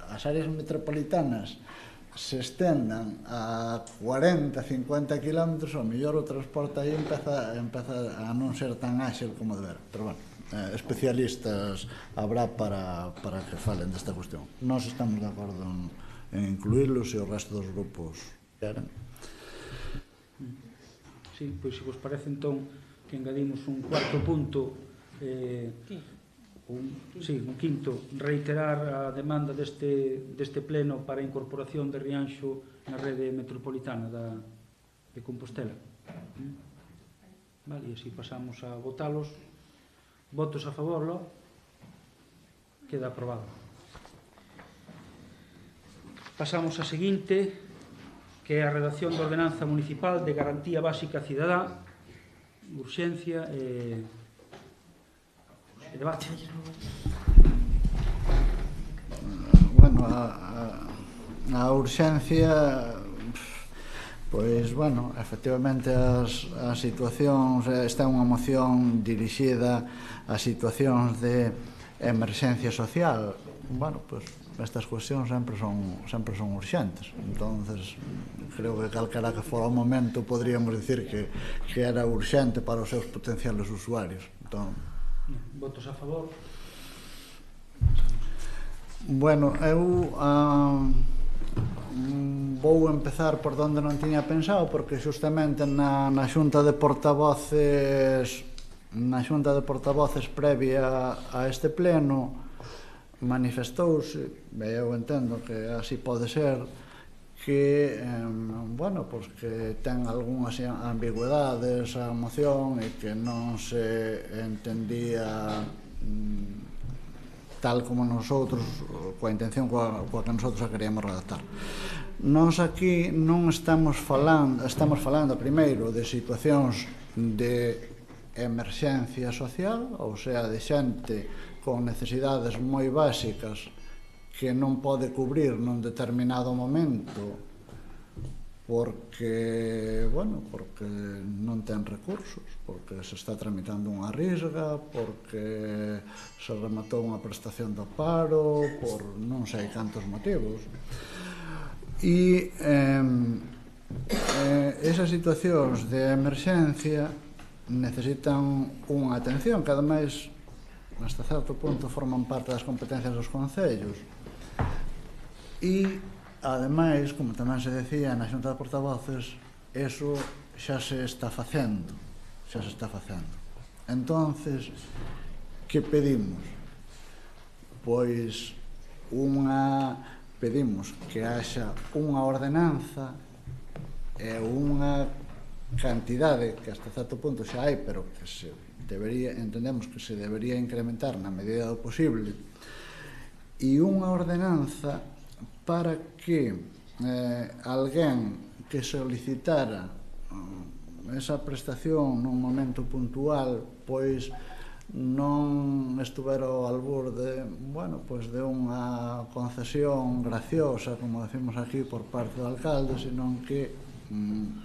as áreas metropolitanas se estendan a 40-50 km, o mellor o transporte aí empeza a non ser tan áxil como deber. Pero, bueno, especialistas habrá para que falen desta cuestión. Nós estamos de acordo en incluírlos e o resto dos grupos queren. Sí, pois se vos parece entón que engadimos un cuarto punto, un quinto, reiterar a demanda deste pleno para a incorporación de Rianxo na rede metropolitana de Compostela. Vale, e así pasamos a votalos. Votos a favor, lo? Queda aprobado. Pasamos a seguinte, que é a redacción da Ordenanza Municipal de Garantía Básica Cidadá, urxencia e debate. Bueno, a urxencia, pois, bueno, efectivamente as situacións, esta é unha moción dirixida a situacións de emerxencia social. Bueno, pois, estas cuestións sempre son urxentes. Entonces, creo que calquera que fora o momento podríamos dicir que era urxente para os seus potenciales usuarios. Entón, votos a favor? Bueno, eu vou empezar por onde non tiña pensado, porque xustamente na xunta de portavoces previa a este pleno manifestouse, e eu entendo que así pode ser, que, bueno, pois que ten algunhas ambigüedades a moción e que non se entendía tal como nosotros, coa intención coa que nosotros a queríamos redactar. Nós aquí non estamos falando primeiro de situacións de emerxencia social, ou sea, de xente con necesidades moi básicas que non pode cubrir nun determinado momento porque non ten recursos, porque se está tramitando unha risga, porque se rematou unha prestación do paro, por non sei cantos motivos. E esas situacións de emerxencia necesitan unha atención que, ademais, hasta certo punto forman parte das competencias dos concellos. E, ademais, como tamén se decía na xunta de portavoces, eso xa se está facendo. Entonces, que pedimos? Pois pedimos que haxa unha ordenanza e unha cantidade que hasta certo punto xa hai, pero que entendemos que se debería incrementar na medida do posible, e unha ordenanza para que alguén que solicitara esa prestación nun momento puntual, pois non estuvera ao albur de, bueno, pois de unha concesión graciosa, como decimos aquí, por parte do alcalde, senón que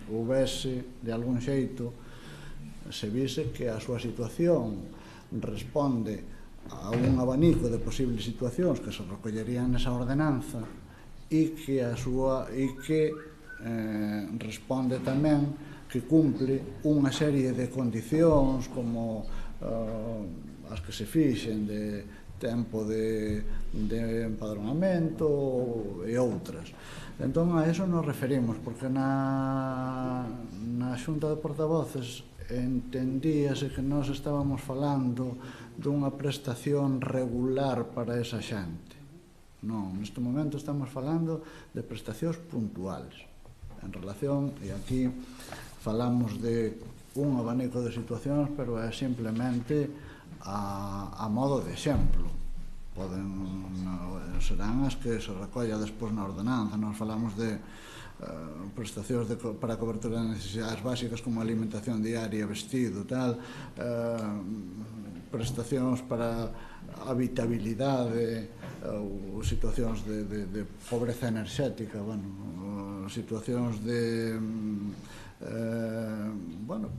houvese, de algún xeito, se vise que a súa situación responde a un abanico de posibles situacións que se recollerían nesa ordenanza e que responde tamén que cumple unha serie de condicións como as que se fixen de tempo de empadronamento e outras. Entón, a eso nos referimos, porque na Xunta de Portavoces entendíase que nós estábamos falando dunha prestación regular para esa xente. Non, neste momento estamos falando de prestacións puntuales en relación, e aquí falamos de un abanico de situacións, pero é simplemente a modo de exemplo. Serán as que se recolla despois na ordenanza. Nós falamos de prestacións para a cobertura de necesidades básicas como alimentación diaria, vestido, tal, prestacións para habitabilidade ou situacións de pobreza enerxética, situacións de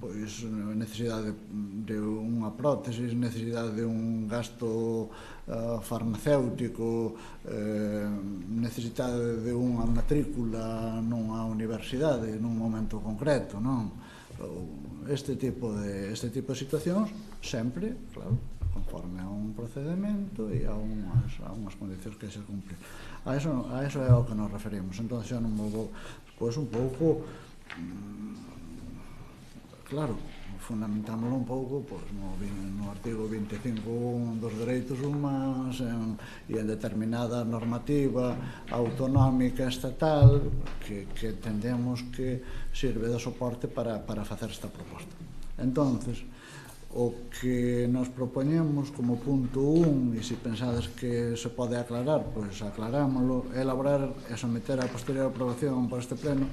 pois necesidade de unha prótesis, necesidade de un gasto farmacéutico, necesidade de unha matrícula nunha universidade nun momento concreto, non? Este tipo de situacións sempre, claro, conforme a un procedimento e a unhas condicións que se cumplen. A eso é ao que nos referimos. Entón, xa non vou, pois, un pouco, claro, fundamentámoslo un pouco no artigo 25.1 dos dereitos humanos e en determinada normativa autonómica estatal que entendemos que sirve de soporte para facer esta proposta. Entonces, o que nos propoñemos como punto 1, e se pensades que se pode aclarar, pois aclarámoslo, elaborar e someter a posterior aprobación por este pleno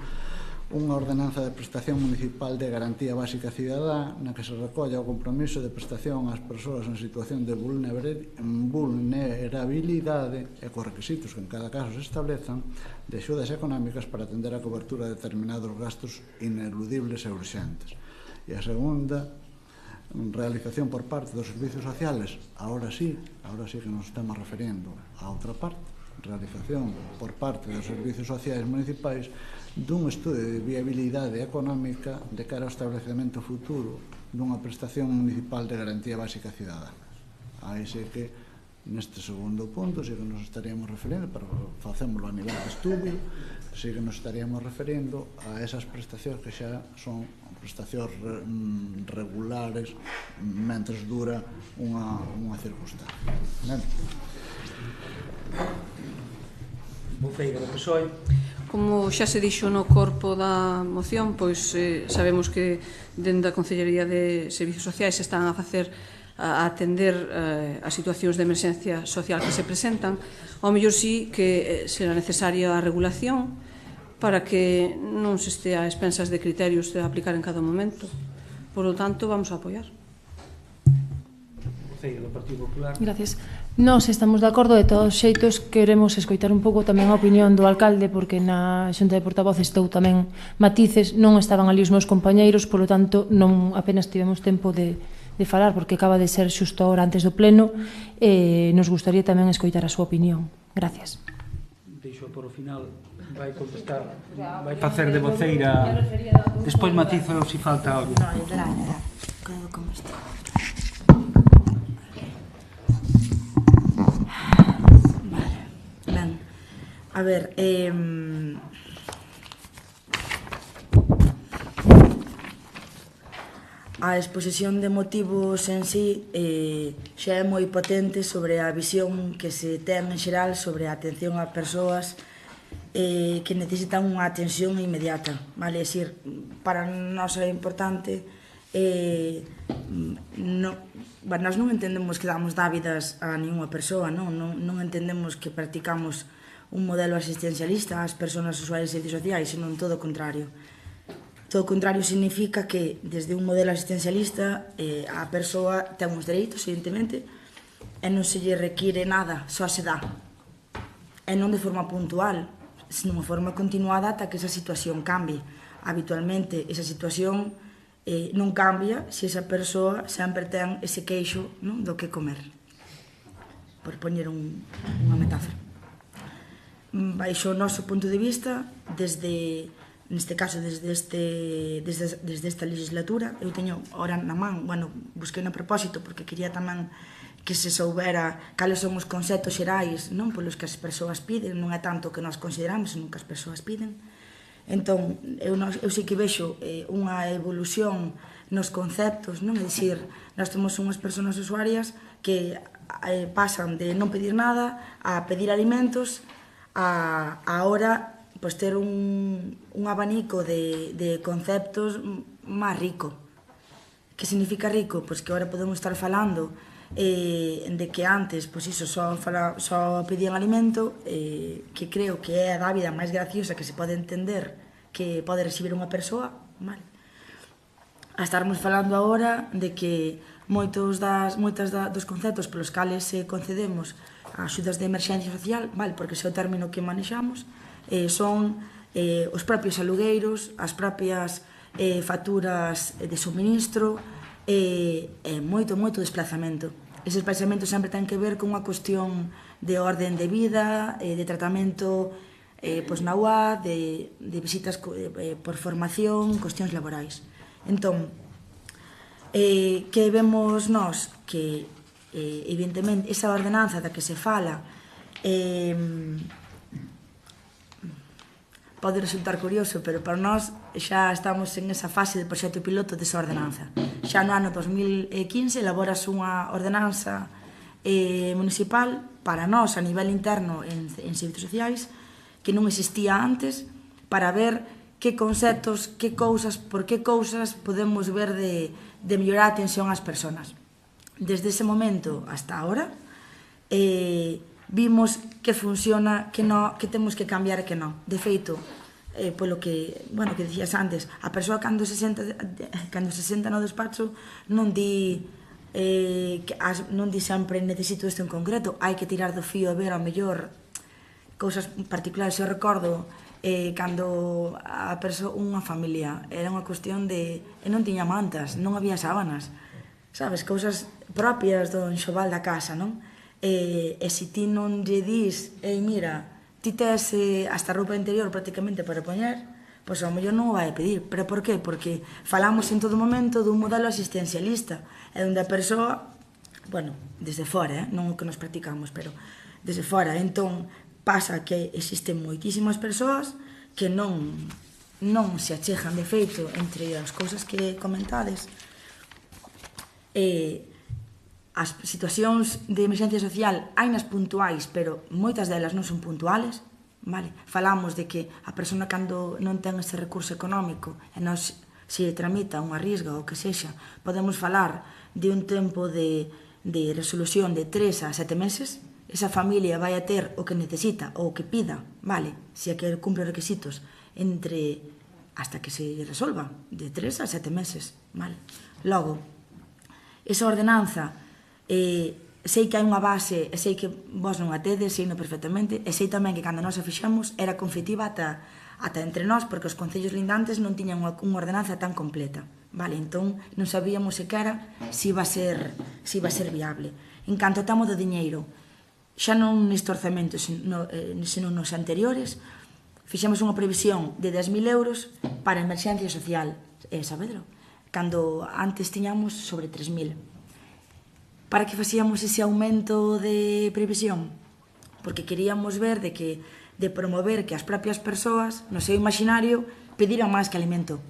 unha ordenanza de prestación municipal de garantía básica cidadá na que se recolla o compromiso de prestación ás persoas en situación de vulnerabilidade e cos requisitos que en cada caso se establezan de axudas económicas para atender a cobertura de determinados gastos ineludibles e urxentes. E a segunda, realización por parte dos servicios sociales, ahora sí que nos estamos referindo a outra parte, realización por parte dos servicios sociais municipais dun estudo de viabilidade económica de cara ao establecemento futuro dunha prestación municipal de garantía básica cidadana. Aí sí que neste segundo punto sí que nos estaríamos referindo, pero facémoslo a nivel de estudio, sí que nos estaríamos referindo a esas prestacións que xa son prestacións regulares mentres dura unha circunstancia. Voceira do PSOE. Como xa se dixo no corpo da moción, pois sabemos que dende a Consellería de Servicios Sociais se están a facer a atender as situacións de emerxencia social que se presentan. Ao mellor sí que será necesaria a regulación para que non se estea a expensas de criterios de aplicar en cada momento. Por lo tanto, vamos a apoiar. Voceira do Partido Popular. Gracias. Nós estamos de acordo, de todos os xeitos queremos escoitar un pouco tamén a opinión do alcalde, porque na Xunta de Portavoces estou tamén matices, non estaban ali os meus compañeiros, polo tanto non apenas tivemos tempo de falar, porque acaba de ser xusto ahora antes do pleno, e nos gustaría tamén escoitar a súa opinión. Gracias. Deixo por o final, vai contestar, vai facer de voceira, despois matizo se falta algo. Como está? A ver, a exposición de motivos en sí xa é moi potente sobre a visión que se ten en xeral sobre a atención a persoas que necesitan unha atención inmediata, vale? É dicir, para nós é importante nós non entendemos que damos dávidas a ninguna persoa, non entendemos que practicamos un modelo asistencialista ás persoas usuarias de servicios sociais, senón todo o contrario. Todo o contrario significa que desde un modelo asistencialista a persoa ten uns dereitos, evidentemente, e non se lle require nada, só se dá. E non de forma puntual, sino de forma continuada ata que esa situación cambie. Habitualmente, esa situación non cambia se esa persoa sempre ten ese queixo, non, do que comer. Por poñer unha metáfora. Baixo o noso punto de vista, neste caso, desde esta legislatura, eu teño ahora na man, busquei no propósito, porque quería tamén que se soubera cales son os conceptos xerais, non, polos que as persoas piden, non é tanto o que nós consideramos, senón que as persoas piden. Entón, eu sei que vexo unha evolución nos conceptos, non? É dicir, nós temos unhas persoas usuarias que pasan de non pedir nada a pedir alimentos a ahora pois ter un abanico de conceptos máis rico. Que significa rico? Pois que agora podemos estar falando de que antes pois iso só pedían alimento, que creo que é a dávida máis graciosa que se pode entender que pode recibir unha persoa, vale? A estarmos falando agora de que moitos dos conceptos polos cales concedemos axudas de emerxencia social, vale, porque ese é o término que manexamos, son os propios alugueiros, as propias facturas de suministro, moito desplazamento. Ese desplazamento sempre ten que ver con unha cuestión de orden de vida, de tratamento pois na UA, de visitas por formación, cuestións laborais. Entón, que vemos nós? Que, evidentemente, esa ordenanza da que se fala pode resultar curioso, pero para nós xa estamos en esa fase de proxecto piloto desa ordenanza. Xa no ano 2015 elaborase unha ordenanza municipal para nós a nivel interno en servizos sociais que non existía antes, para ver que conceptos, que cousas, por que cousas podemos ver de mellorar a atención ás persoas. Desde ese momento hasta ahora vimos que funciona, que temos que cambiar e que non. De feito, polo que dicías antes, a persoa cando se senta no despacho non di sempre necesito isto en concreto, hai que tirar do fío a ver ao mellor cousas particulares. Eu recordo cando unha familia era unha cuestión de non tiña mantas, non había sábanas, sabes, cousas propias do enxoval da casa, non? E se ti non lle dis mira, ti tes hasta roupa interior prácticamente para poñer, pois ao mellor non o vai pedir. Pero por qué? Porque falamos en todo momento dun modelo asistencialista, e onde a persoa, desde fora, non o que nos practicamos, pero desde fora, entón pasa que existen moitísimas persoas que non se achegan. De feito, entre as cousas que comentades, as situacións de emerxencia social hainas puntuais, pero moitas delas non son puntuales, vale? Falamos de que a persona cando non ten ese recurso económico e nos se tramita unha risga ou que sexa, podemos falar de un tempo de resolución de 3 a 7 meses. Esa familia vai a ter o que necesita ou o que pida, vale? Se é que cumpre os requisitos hasta que se resolva, de 3 a 7 meses, vale? Logo, esa ordenanza, sei que hai unha base, sei que vos non a tedes, sei no perfectamente, e sei tamén que cando nos a fixemos era conflitiva ata entre nós, porque os concellos lindantes non tiñan unha ordenanza tan completa, vale? Entón, non sabíamos sequera se iba a ser viable. En canto ao tamo do diñeiro, xa non neste orzamento, senón nos anteriores, fixemos unha previsión de 10.000 euros para emerxencia social, Saavedra, cando antes tiñamos sobre 3.000. Para que facíamos ese aumento de previsión? Porque queríamos ver de promover que as propias persoas, no seu imaginario, pediran máis que alimento,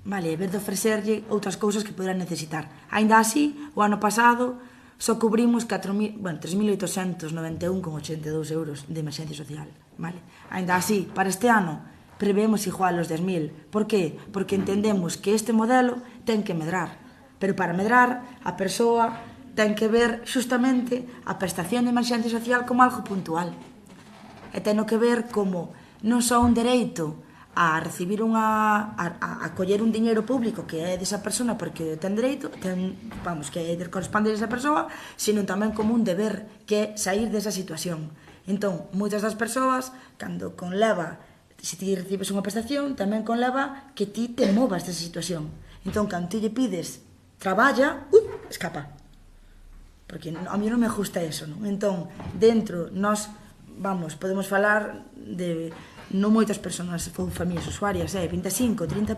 vale? En vez de ofrecerlle outras cousas que poderán necesitar. Ainda así, o ano pasado só cubrimos 3.891,82 euros de emerxencia social, vale? Ainda así, para este ano, prevemos igual os 10.000. Por qué? Porque entendemos que este modelo ten que medrar. Pero para medrar, a persoa ten que ver justamente a prestación de emerxencia social como algo puntual. E ten que ver como non só un dereito a recibir a coller un diñeiro público que é desa persona porque ten dereito, vamos, que é de corresponder a esa persoa, sino tamén como un deber que é sair desa situación. Entón, moitas das persoas, cando conleva, se ti recibes unha prestación, tamén conleva que ti te movas desa situación. Entón, cando ti lle pides traballa, escapa. Porque a mí non me gusta eso, non? Entón, dentro, nós, vamos, podemos falar de non moitas persoas, familias usuarias, 25, 30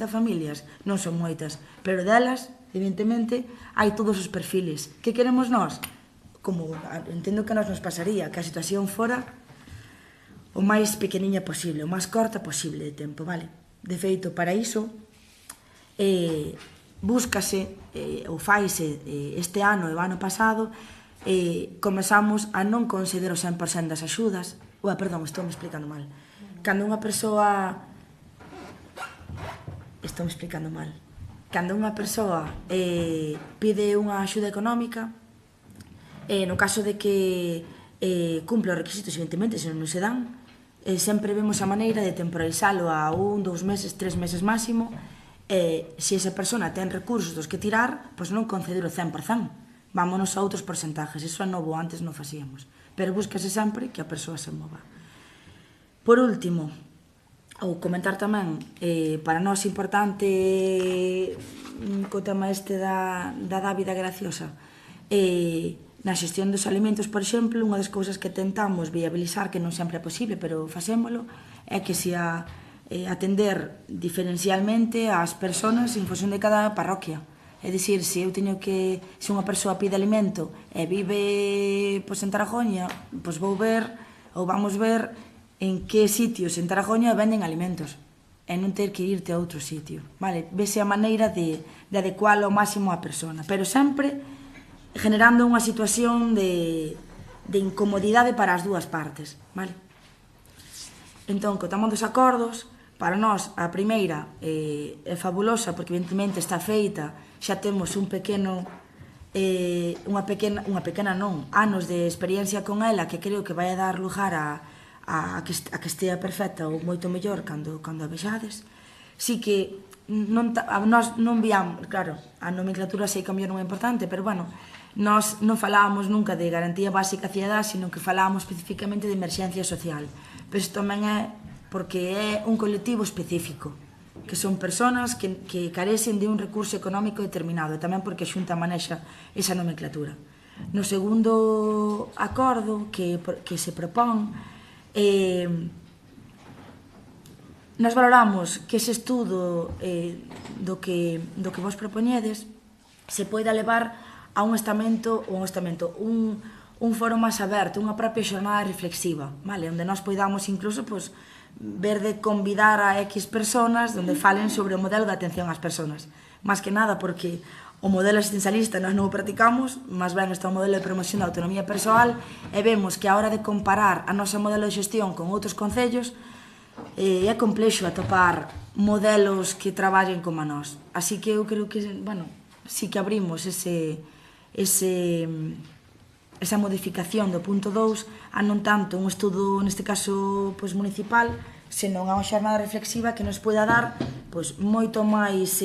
familias, non son moitas, pero delas, evidentemente, hai todos os perfiles. Que queremos nós? Como entendo que a nós nos pasaría, que a situación fora o máis pequeniña posible, o máis corta posible de tempo, vale? De feito, para iso, búscase, ou faise este ano e o ano pasado, comezamos a non considerar o 100% das axudas. Perdón, estou me explicando mal. Cando unha persoa... Cando unha persoa pide unha axuda económica, no caso de que cumpla os requisitos, evidentemente, se non se dan, sempre vemos a maneira de temporalizalo a 1, 2 meses, 3 meses máximo. Se esa persona ten recursos dos que tirar, pois non conceder o 100%. Vámonos a outros porcentajes. Iso é novo, antes non facíamos. Pero búscase sempre que a persoa se mova. Por último, ou comentar tamén, para nós importante co tema este da dávida graciosa, na xestión dos alimentos, por exemplo, unha das cousas que tentamos viabilizar, que non sempre é posible, pero facémolo, é que se atender diferencialmente ás persoas en función de cada parroquia. É dicir, se unha persoa pide alimento e vive en Taragoña, pois vamos ver en que sitios en Taragoña venden alimentos e non ter que irte a outro sitio, vale? Vese a maneira de adecuar ao máximo a persona, pero sempre generando unha situación de incomodidade para as dúas partes, vale? Entón, co tema dos acordos, para nós a primeira é fabulosa porque evidentemente está feita, xa temos unha pequena anos de experiencia con ela que creo que vai a dar lugar a que estea perfecta ou moito mellor cando a vexades. Si que nós non viamos, claro, a nomenclatura sei que a mellor non é importante, pero bueno, nós non falábamos nunca de garantía básica cidadá, sino que falábamos especificamente de emerxencia social. Pero isto tamén é porque é un colectivo específico, que son persoas que carecen de un recurso económico determinado, e tamén porque a Xunta manexa esa nomenclatura. No segundo acordo que se propón, nós valoramos que ese estudo do que vos propoñedes se poida levar a un foro máis aberto, unha propia xornada reflexiva, vale? Onde nós poidamos incluso ver de convidar a X persoas onde falen sobre o modelo de atención ás persoas. Más que nada porque o modelo asistencialista nós non o practicamos, máis ben está o modelo de promoción da autonomía persoal e vemos que a hora de comparar a nosa modelo de xestión con outros concellos é complexo atopar modelos que traballen como a nós. Así que eu creo que, bueno, sí que abrimos esa modificación do punto 2 a non tanto un estudo, neste caso, municipal, senón a unha xornada reflexiva que nos poida dar moito máis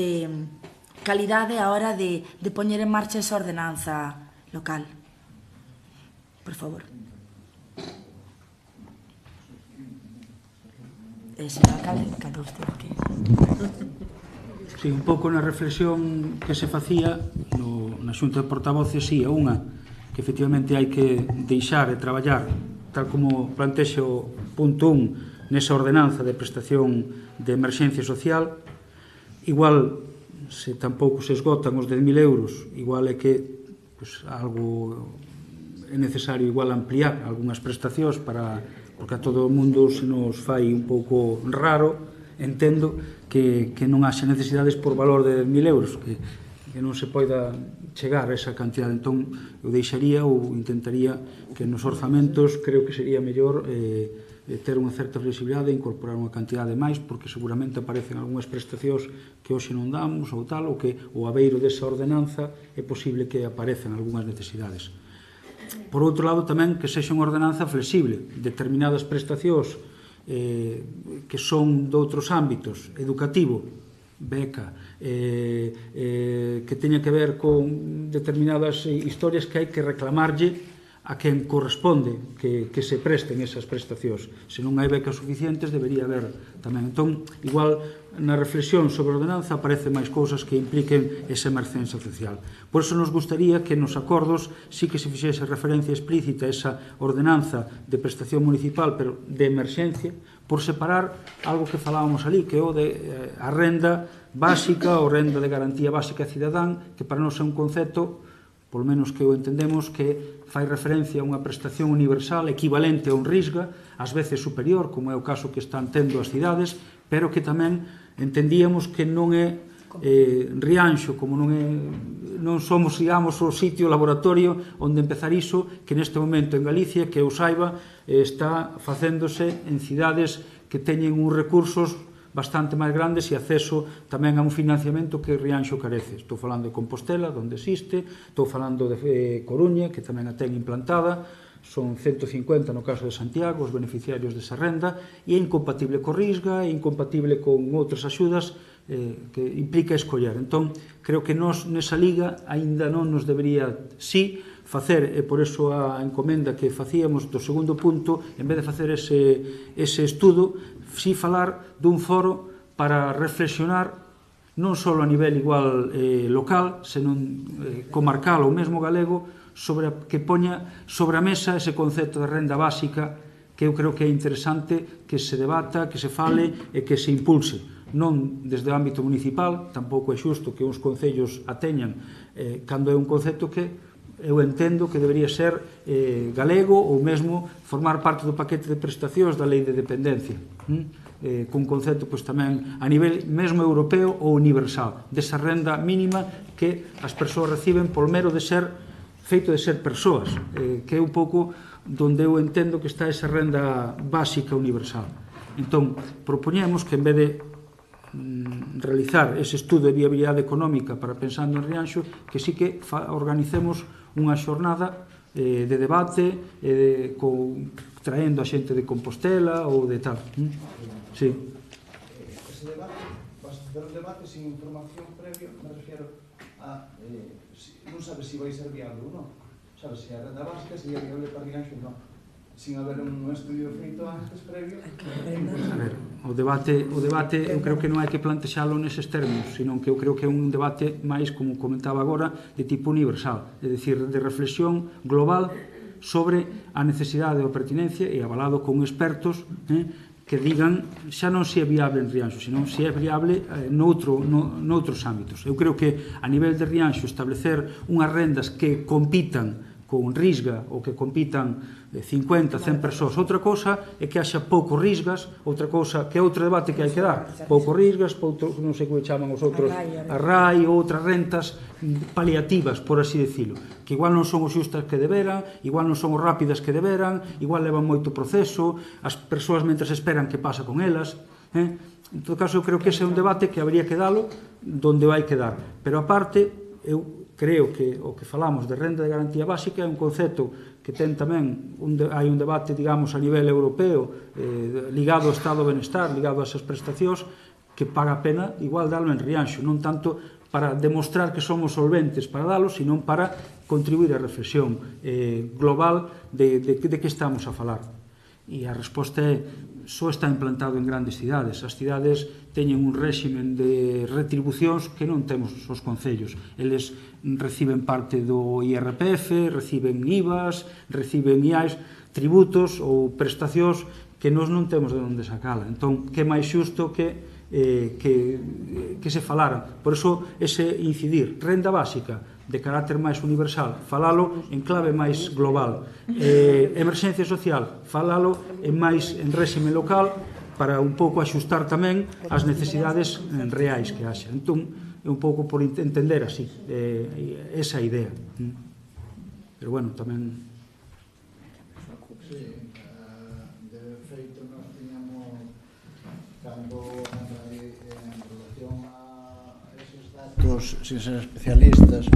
calidade a hora de poñer en marcha esa ordenanza local. Por favor. Señor alcalde, cando usted que... Sí, un pouco na reflexión que se facía na Xunta de Portavoces, sí, é unha que efectivamente hai que deixar e traballar tal como plantexa o punto 1 nesa ordenanza de prestación de emerxencia social. Igual, se tampouco se esgotan os 10.000 euros, igual é que algo é necesario igual ampliar algunhas prestacións porque a todo o mundo se nos fai un pouco raro, entendo que non haxa necesidades por valor de 10.000 euros, que non se poida chegar a esa cantidad. Entón, eu deixaría ou intentaría que nos orzamentos creo que sería mellor ter unha certa flexibilidade e incorporar unha cantidade máis, porque seguramente aparecen algunhas prestacións que hoxe non damos ou tal, ou que o abeiro desa ordenanza é posible que aparecen algunhas necesidades. Por outro lado, tamén que sexa unha ordenanza flexible. Determinadas prestacións que son de outros ámbitos, educativo, beca, que teña que ver con determinadas historias que hai que reclamarlle a quen corresponde que se presten esas prestacións. Se non hai becas suficientes, debería haber tamén. Entón, igual, na reflexión sobre a ordenanza aparecen máis cousas que impliquen esa emergencia social. Por iso nos gustaría que nos acordos sí que se fixese referencia explícita a esa ordenanza de prestación municipal, pero de emerxencia, por separar algo que falábamos ali, que é o de a renda básica ou renda de garantía básica cidadán, que para nós é un concepto, polo menos que o entendemos, que fai referencia a unha prestación universal equivalente a un RISGA, ás veces superior, como é o caso que están tendo as cidades, pero que tamén entendíamos que non é Rianxo, como non somos, digamos, o sitio laboratorio onde empezar iso, que neste momento en Galicia, que eu saiba, está facéndose en cidades que teñen uns recursos bastante máis grandes e acceso tamén a un financiamento que Rianxo carece. Estou falando de Compostela, onde existe, estou falando de Coruña, que tamén a ten implantada, son 150 no caso de Santiago, os beneficiarios desa renda, e é incompatible co RISGA, é incompatible con outras axudas que implica escoller. Entón, creo que nós nesa liga aínda non nos debería, sí, facer, e por iso a encomenda que facíamos do segundo punto, en vez de facer ese estudo, si falar dun foro para reflexionar non só a nivel igual local, senón comarcal ou mesmo galego, que poña sobre a mesa ese concepto de renda básica que eu creo que é interesante que se debata, que se fale e que se impulse. Non desde o ámbito municipal, tampouco é xusto que uns concellos a teñan cando é un concepto que eu entendo que debería ser galego ou mesmo formar parte do paquete de prestacións da lei de dependencia, cun concepto tamén a nivel mesmo europeo ou universal, desa renda mínima que as persoas reciben polo mero de ser feito de ser persoas, que é un pouco donde eu entendo que está esa renda básica universal. Entón, propoñemos que en vez de realizar ese estudo de viabilidade económica para pensando en Rianxo, que sí que organicemos unha xornada de debate traendo a xente de Compostela ou de tal. Sí. Ese debate, vas a facer un debate sin información previa, me refiero a non sabes se vai ser viable ou non. Sabes se a renda básica sería viable para Rianxo ou non. Sin haber un estudio feito antes previo. A ver, o debate eu creo que non hai que plantexalo neses termos, senón que eu creo que é un debate máis, como comentaba agora, de tipo universal, é dicir, de reflexión global sobre a necesidade ou pertinencia e avalado con expertos que digan xa non se é viable en Rianxo, senón se é viable noutros ámbitos. Eu creo que a nivel de Rianxo establecer unhas rendas que compitan con RISGA ou que compitan 50, 100 persoas. Outra cousa é que haxa poucos RISGAs, outra cousa que é outro debate que hai que dar. Poucos RISGAs, non sei como chaman os outros, a RAI ou outras rentas paliativas, por así decirlo, que igual non son os xustas que deberan, igual non son os rápidas que deberan, igual levan moito proceso, as persoas mentres esperan que pasa con elas. En todo caso, eu creo que ese é un debate que habría que dalo donde vai quedar. Pero aparte, eu creo que o que falamos de renda de garantía básica é un concepto que ten tamén, hai un debate, digamos, a nivel europeo ligado ao estado do benestar, ligado a esas prestacións, que paga a pena igual dalo en Rianxo, non tanto para demostrar que somos solventes para dalo, sino para contribuir á reflexión global de que estamos a falar. E a resposta é, só está implantado en grandes cidades. As cidades teñen un réximen de retribucións que non temos os concellos. Eles reciben parte do IRPF, reciben IVAs, reciben IAs, tributos ou prestacións que nós non temos de onde sacala. Entón, que é máis xusto que se falara. Por iso, ese incidir, renda básica, de carácter máis universal, falalo en clave máis global. Emerxencia social, falalo en réxime local para un pouco axustar tamén as necesidades reais que haxa. Entón, é un pouco por entender así esa idea. Pero bueno, tamén... Sí, de feito nos tiñamos cando en relación a esos datos sin ser especialistas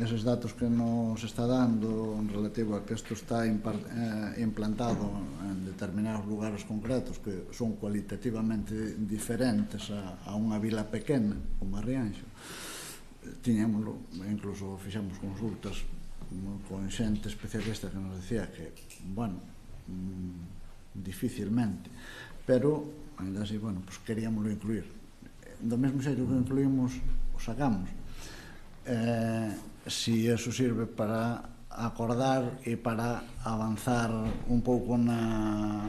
eses datos que nos está dando relativo a que isto está implantado en determinados lugares concretos que son cualitativamente diferentes a unha vila pequena como a Rianxo, tiñámoslo, incluso fixemos consultas con xente especialista que nos decía que, bueno, dificilmente, pero ainda así, bueno, pues queríamoslo incluir. Do mesmo xeito que incluímos, o sacamos. Si eso sirve para acordar e para avanzar un pouco na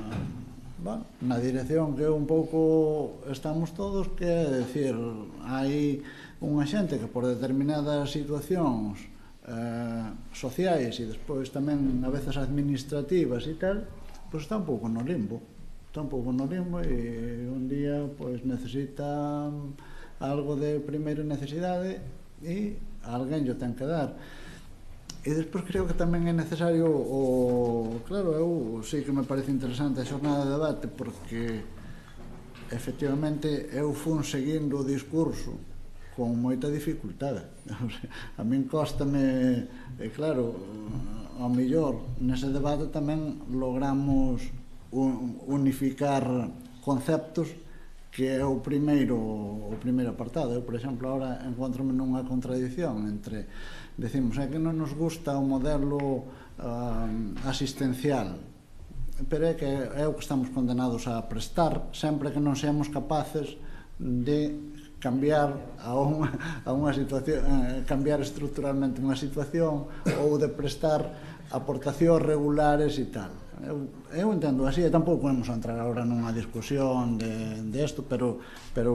dirección que un pouco estamos todos, que é dicir, hai unha xente que por determinadas situacións sociais e despois tamén a veces administrativas e tal, pois está un pouco no limbo, e un día pois necesita algo de primeira necesidade e alguén lle ten que dar. E despois creo que tamén é necesario claro, eu sei que me parece interesante a xornada de debate porque efectivamente eu fun seguindo o discurso con moita dificultade. A min cóstame, claro, ao mellor nese debate tamén logramos unificar conceptos que é o primeiro apartado. Eu, por exemplo, agora encontrome nunha contradición entre, decimos, é que non nos gusta o modelo asistencial, pero é que é o que estamos condenados a prestar sempre que non seamos capaces de cambiar a unha situación, cambiar estruturalmente unha situación ou de prestar aportacións regulares e tal. Eu entendo así, e tampouco vamos a entrar agora nunha discusión de isto, pero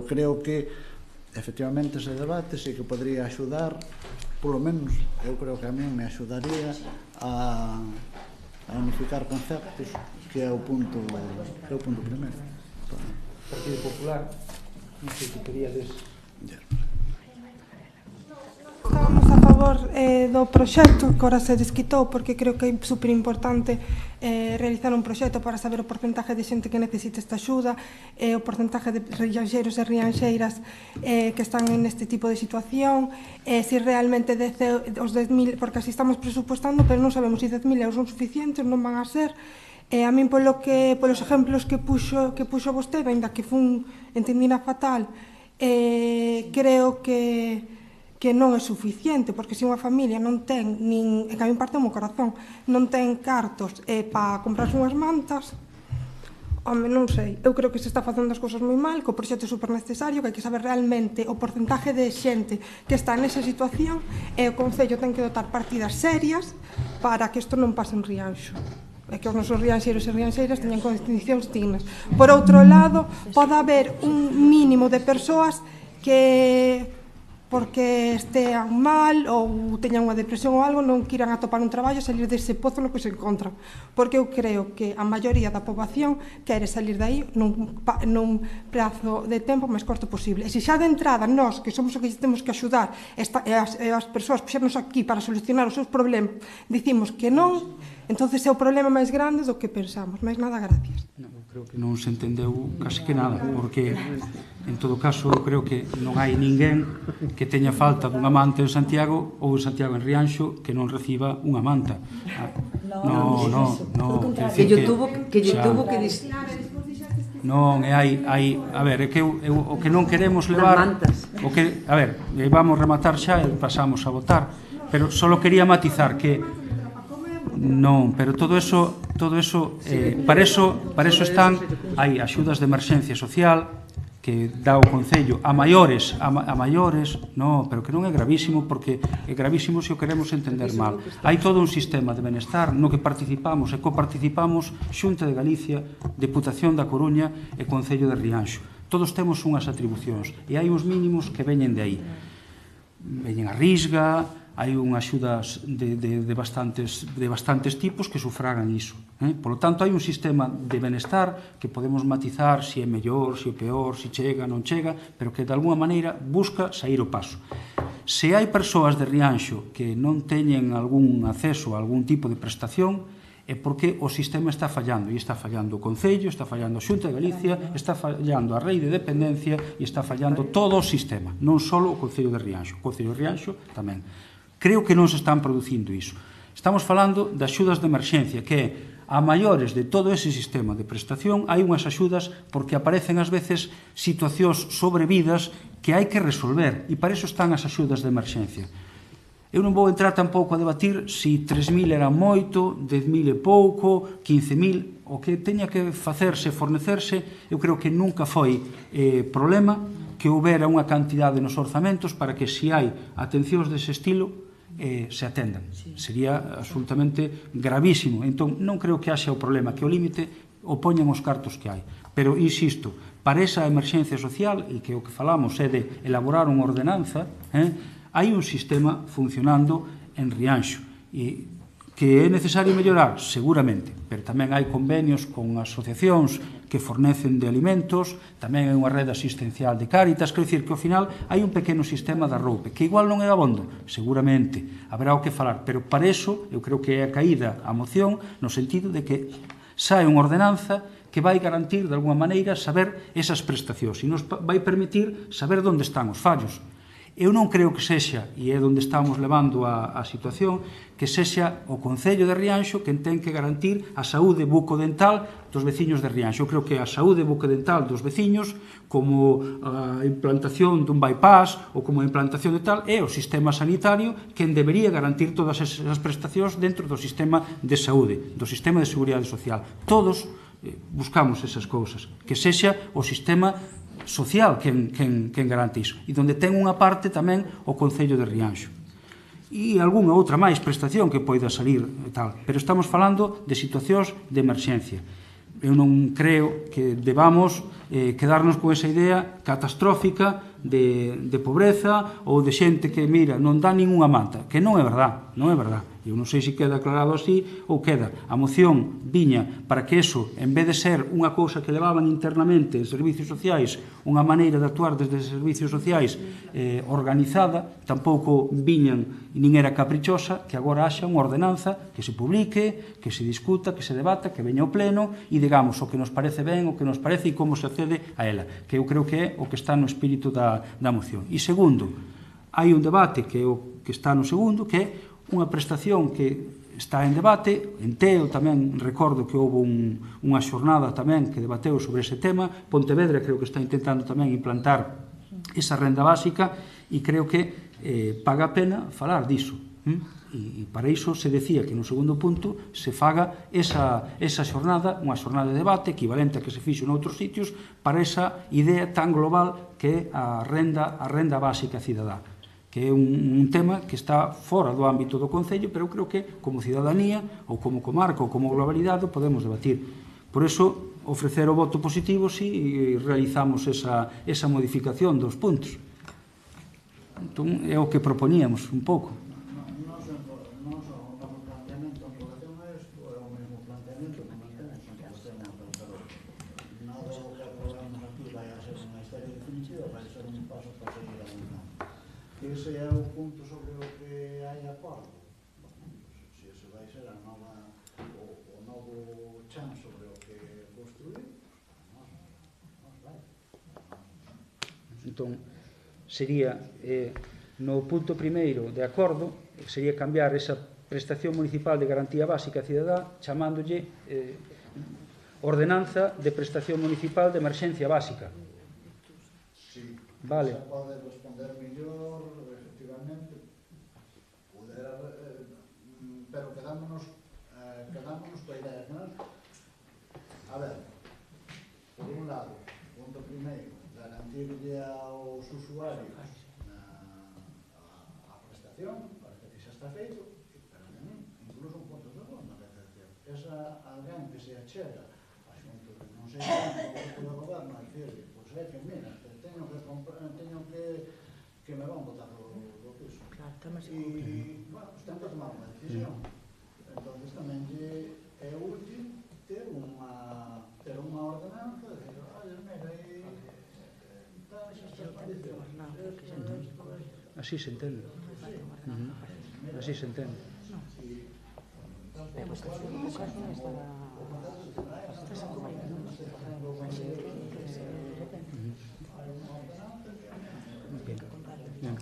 creo que efectivamente ese debate sí que podría axudar, polo menos eu creo que a min me axudaría a unificar conceptos, que é o punto primeiro. Partido Popular, non sei que queríades. Estábamos a favor do proxecto que ora se desquitou, porque creo que é super importante realizar un proxecto para saber o porcentaje de xente que necesita esta axuda, o porcentaje de rianxeiros e rianxeiras que están neste tipo de situación, se realmente os 10.000, porque así estamos presupuestando, pero non sabemos se 10.000 euros son suficientes, non van a ser. A min polos exemplos que puxo vostede, ainda que fun entendina fatal, creo que non é suficiente, porque se unha familia non ten, que a min parte o meu corazón, non ten cartos para comprarse unhas mantas, home, non sei, eu creo que se está facendo as cousas moi mal, que o proxecto é super necesario, que hai que saber realmente o porcentaje de xente que está nesa situación, e o Concello ten que dotar partidas serias para que isto non pase en Rianxo, e que os nosos rianxeiros e rianxeiras teñan condicións dignas. Por outro lado, pode haber un mínimo de persoas que porque estean mal ou teñan unha depresión ou algo, non queiran atopar un traballo e salir dese pozo no que se encontran. Porque eu creo que a maioría da poboación quere salir de aí nun prazo de tempo máis corto posible. E se xa de entrada nós, que somos o que temos que axudar, e as persoas puxernos aquí para solucionar os seus problemas, dicimos que non, entonces é o problema máis grande do que pensamos. Máis nada, gracias. Creo que non se entendeu casi que nada, porque en todo caso eu creo que non hai ninguén que teña falta dunha manta en Santiago ou en Santiago en Rianxo que non reciba unha manta. Non, que lle tuvo que non, e hai, a ver, é que o que non queremos levar, o que, a ver, vamos rematar xa e pasamos a votar, pero só quería matizar que non, pero todo eso para eso están, hai axudas de emerxencia social que dá o Concello a maiores, non, pero que non é gravísimo, porque é gravísimo se o queremos entender mal. Hai todo un sistema de benestar no que participamos e coparticipamos Xunta de Galicia, Deputación da Coruña e Concello de Rianxo. Todos temos unhas atribucións e hai uns mínimos que veñen de aí. Veñen a risga, hai unhas axudas de bastantes tipos que sufragan iso. Por lo tanto, hai un sistema de benestar que podemos matizar se é mellor, se é peor, se chega, non chega, pero que de alguma maneira busca sair o paso. Se hai persoas de Rianxo que non teñen algún acceso a algún tipo de prestación, é porque o sistema está fallando, e está fallando o Concello, está fallando a Xunta de Galicia, está fallando a Lei de Dependencia e está fallando todo o sistema, non só o Concello de Rianxo, o Concello de Rianxo tamén. Creo que non se están producindo iso. Estamos falando de axudas de emerxencia, que é a maiores de todo ese sistema de prestación hai unhas axudas porque aparecen ás veces situacións sobrevidas que hai que resolver e para iso están as axudas de emerxencia. Eu non vou entrar tampouco a debatir se 3.000 era moito, 10.000 é pouco, 15.000, o que teña que facerse, fornecerse, eu creo que nunca foi problema que houbera unha cantidade nos orzamentos para que se hai atencións dese estilo se atendan. Sería absolutamente gravísimo. Entón, non creo que haxa o problema, que o límite o poñan os cartos que hai. Pero, insisto, para esa emerxencia social, e que o que falamos é de elaborar unha ordenanza, hai un sistema funcionando en Rianxo. E que é necesario mellorar, seguramente, pero tamén hai convenios con asociacións que fornecen de alimentos, tamén hai unha rede asistencial de Cáritas, quero dicir que ao final hai un pequeno sistema de arroupe, que igual non é abondo, seguramente, haberá o que falar, pero para iso eu creo que é a caída a moción no sentido de que sae unha ordenanza que vai garantir, de alguma maneira, saber esas prestacións e nos vai permitir saber onde están os fallos. Eu non creo que sexa, e é onde estamos levando a situación, que sexa o Concello de Rianxo quen ten que garantir a saúde bucodental dos veciños de Rianxo. Eu creo que a saúde bucodental dos veciños, como a implantación dun bypass ou como a implantación de tal, é o sistema sanitario quen debería garantir todas esas prestacións dentro do sistema de saúde, do sistema de seguridade social. Todos buscamos esas cousas, que sexa o sistema social quen garante iso, e onde ten unha parte tamén o Concello de Rianxo e algunha outra máis prestación que poida salir e tal, pero estamos falando de situacións de emerxencia. Eu non creo que debamos quedarnos con esa idea catastrófica de pobreza ou de xente que, mira, non dá ninguna manta, que non é verdad, non é verdad. Eu non sei se queda aclarado así ou queda. A moción viña para que eso, en vez de ser unha cousa que levaban internamente en servicios sociais, unha maneira de actuar desde servicios sociais organizada, tampouco viñan, nin era caprichosa, que agora haxa unha ordenanza que se publique, que se discuta, que se debata, que veña ao pleno e digamos o que nos parece ben, o que nos parece e como se accede a ela, que eu creo que é o que está no espírito da moción. E segundo, hai un debate que é o que está no segundo, que é unha prestación que está en debate. En Teo tamén recordo que houve unha xornada tamén que debateu sobre ese tema. Pontevedra creo que está intentando tamén implantar esa renda básica e creo que paga a pena falar diso. E para iso se decía que no segundo punto se faga esa xornada, unha xornada de debate equivalente a que se fixo noutros sitios para esa idea tan global que é a renda básica cidadá, que é un tema que está fora do ámbito do Concello, pero eu creo que como cidadanía, ou como comarca, ou como globalidade, podemos debatir. Por iso, ofrecer o voto positivo se realizamos esa modificación dos puntos. Entón, é o que propoñíamos un pouco. Ese é o punto sobre o que hai acordo. Se ese vai ser o novo chan sobre o que construir, nos vai. Entón, sería no punto primeiro de acordo, sería cambiar esa prestación municipal de garantía básica cidadá chamándolle ordenanza de prestación municipal de emerxencia básica. Sí, vale. Se pode responder mellor, efectivamente, pero quedámonos coa idea, non? A ver, por un lado, punto primeiro, garantirlle aos usuarios a prestación, parece que xa está feito, pero incluso un punto segundo, esa alguén que se achega a xunto que non sei como do goberno, a dicirle, pois é que, mira, teño que me van botar do piso. E, bueno, pues ten que tomar unha decisión. Entón, tamén é útil ter unha ordenanza, de decir, olha, mira, tal, estas condicións. Así se entende. Así se entende.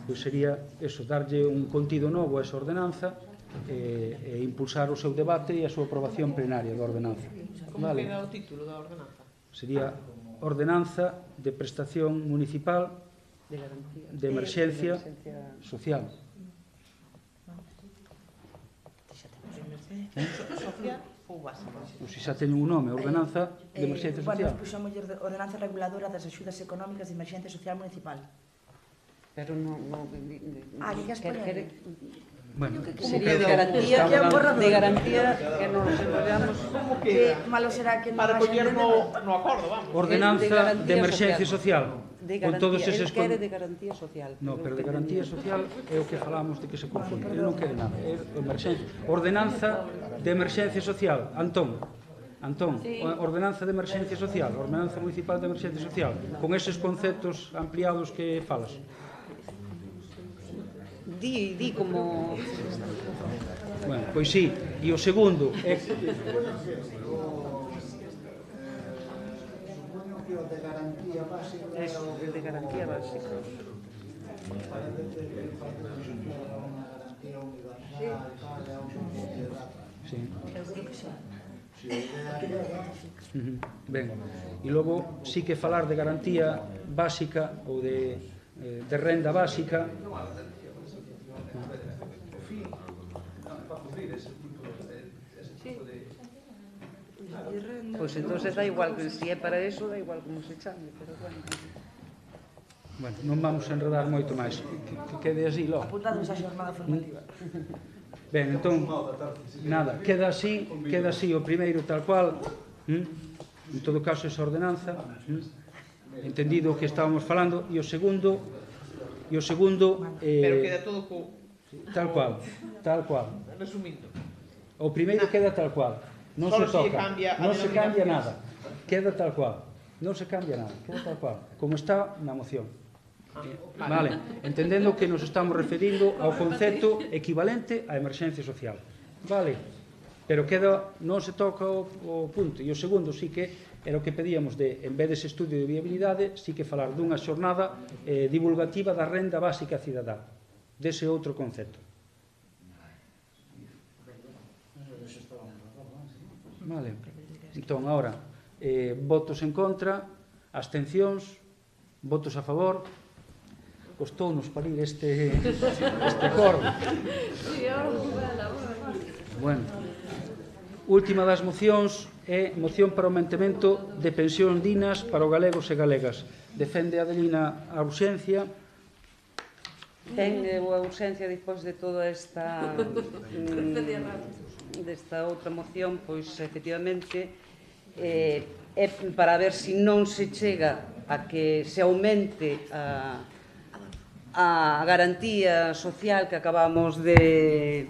pois sería eso, darlle un contido novo a esa ordenanza e impulsar o seu debate e a súa aprobación plenaria da ordenanza. Como queda o título da ordenanza? Sería Ordenanza de Prestación Municipal de Emerxencia Social. Social ou básica? Ou se xa teñen un nome, Ordenanza de Emerxencia Social. Bueno, puxamos Ordenanza Reguladora das Axudas Económicas de Emerxencia Social Municipal. Pero non... Que queres poner? Bueno, sería de garantía, de garantía que nos enrollamos. Que malo será que non Para haxa coller problema. no acordo, vamos. Ordenanza de Emerxencia Social. Con todos eses... Quere de garantía social. No, pero de garantía social é o que falamos de que se confunde. Eu non quero nada. É emerxencia. Ordenanza de Emerxencia Social. Antón, Ordenanza de Emerxencia Social, Ordenanza Municipal de Emerxencia Social, con eses conceptos ampliados que falas. Di como... Bueno, pois sí, e o segundo é... O de garantía básica... El de garantía básica. Sí. Ben, e logo sí que falar de garantía básica ou de renda básica. Pois entonces da igual, que si é para eso, da igual como se chame, pero bueno. Bueno, non vamos a enredar moito máis. Que quede así, logo. Apuntados á xornada formativa. Ben, entón, nada, queda así o primeiro tal cual, en todo caso esa ordenanza, entendido o que estábamos falando, e o segundo, Pero queda todo tal cual, resumindo. o primeiro queda tal cual, non se toca, non se cambia nada, queda tal cual, non se cambia nada, queda tal cual, como está na moción. Vale, entendendo que nos estamos referindo ao concepto equivalente á emerxencia social. Vale, pero queda, non se toca o punto. E o segundo sí que era o que pedíamos de, en vez dese estudio de viabilidade, sí que falar dunha xornada divulgativa da renda básica cidadá, dese outro concepto. Vale, entón, agora, votos en contra, abstencións, votos a favor. Costounos parir este acordo. Bueno, última das mocións é moción para o mantemento de pensións dignas para os galegos e galegas. Defende Adelina a urxencia. Ten a urxencia despois de toda esta desta outra moción, pois efectivamente é para ver se non se chega a que se aumente a garantía social que acabamos de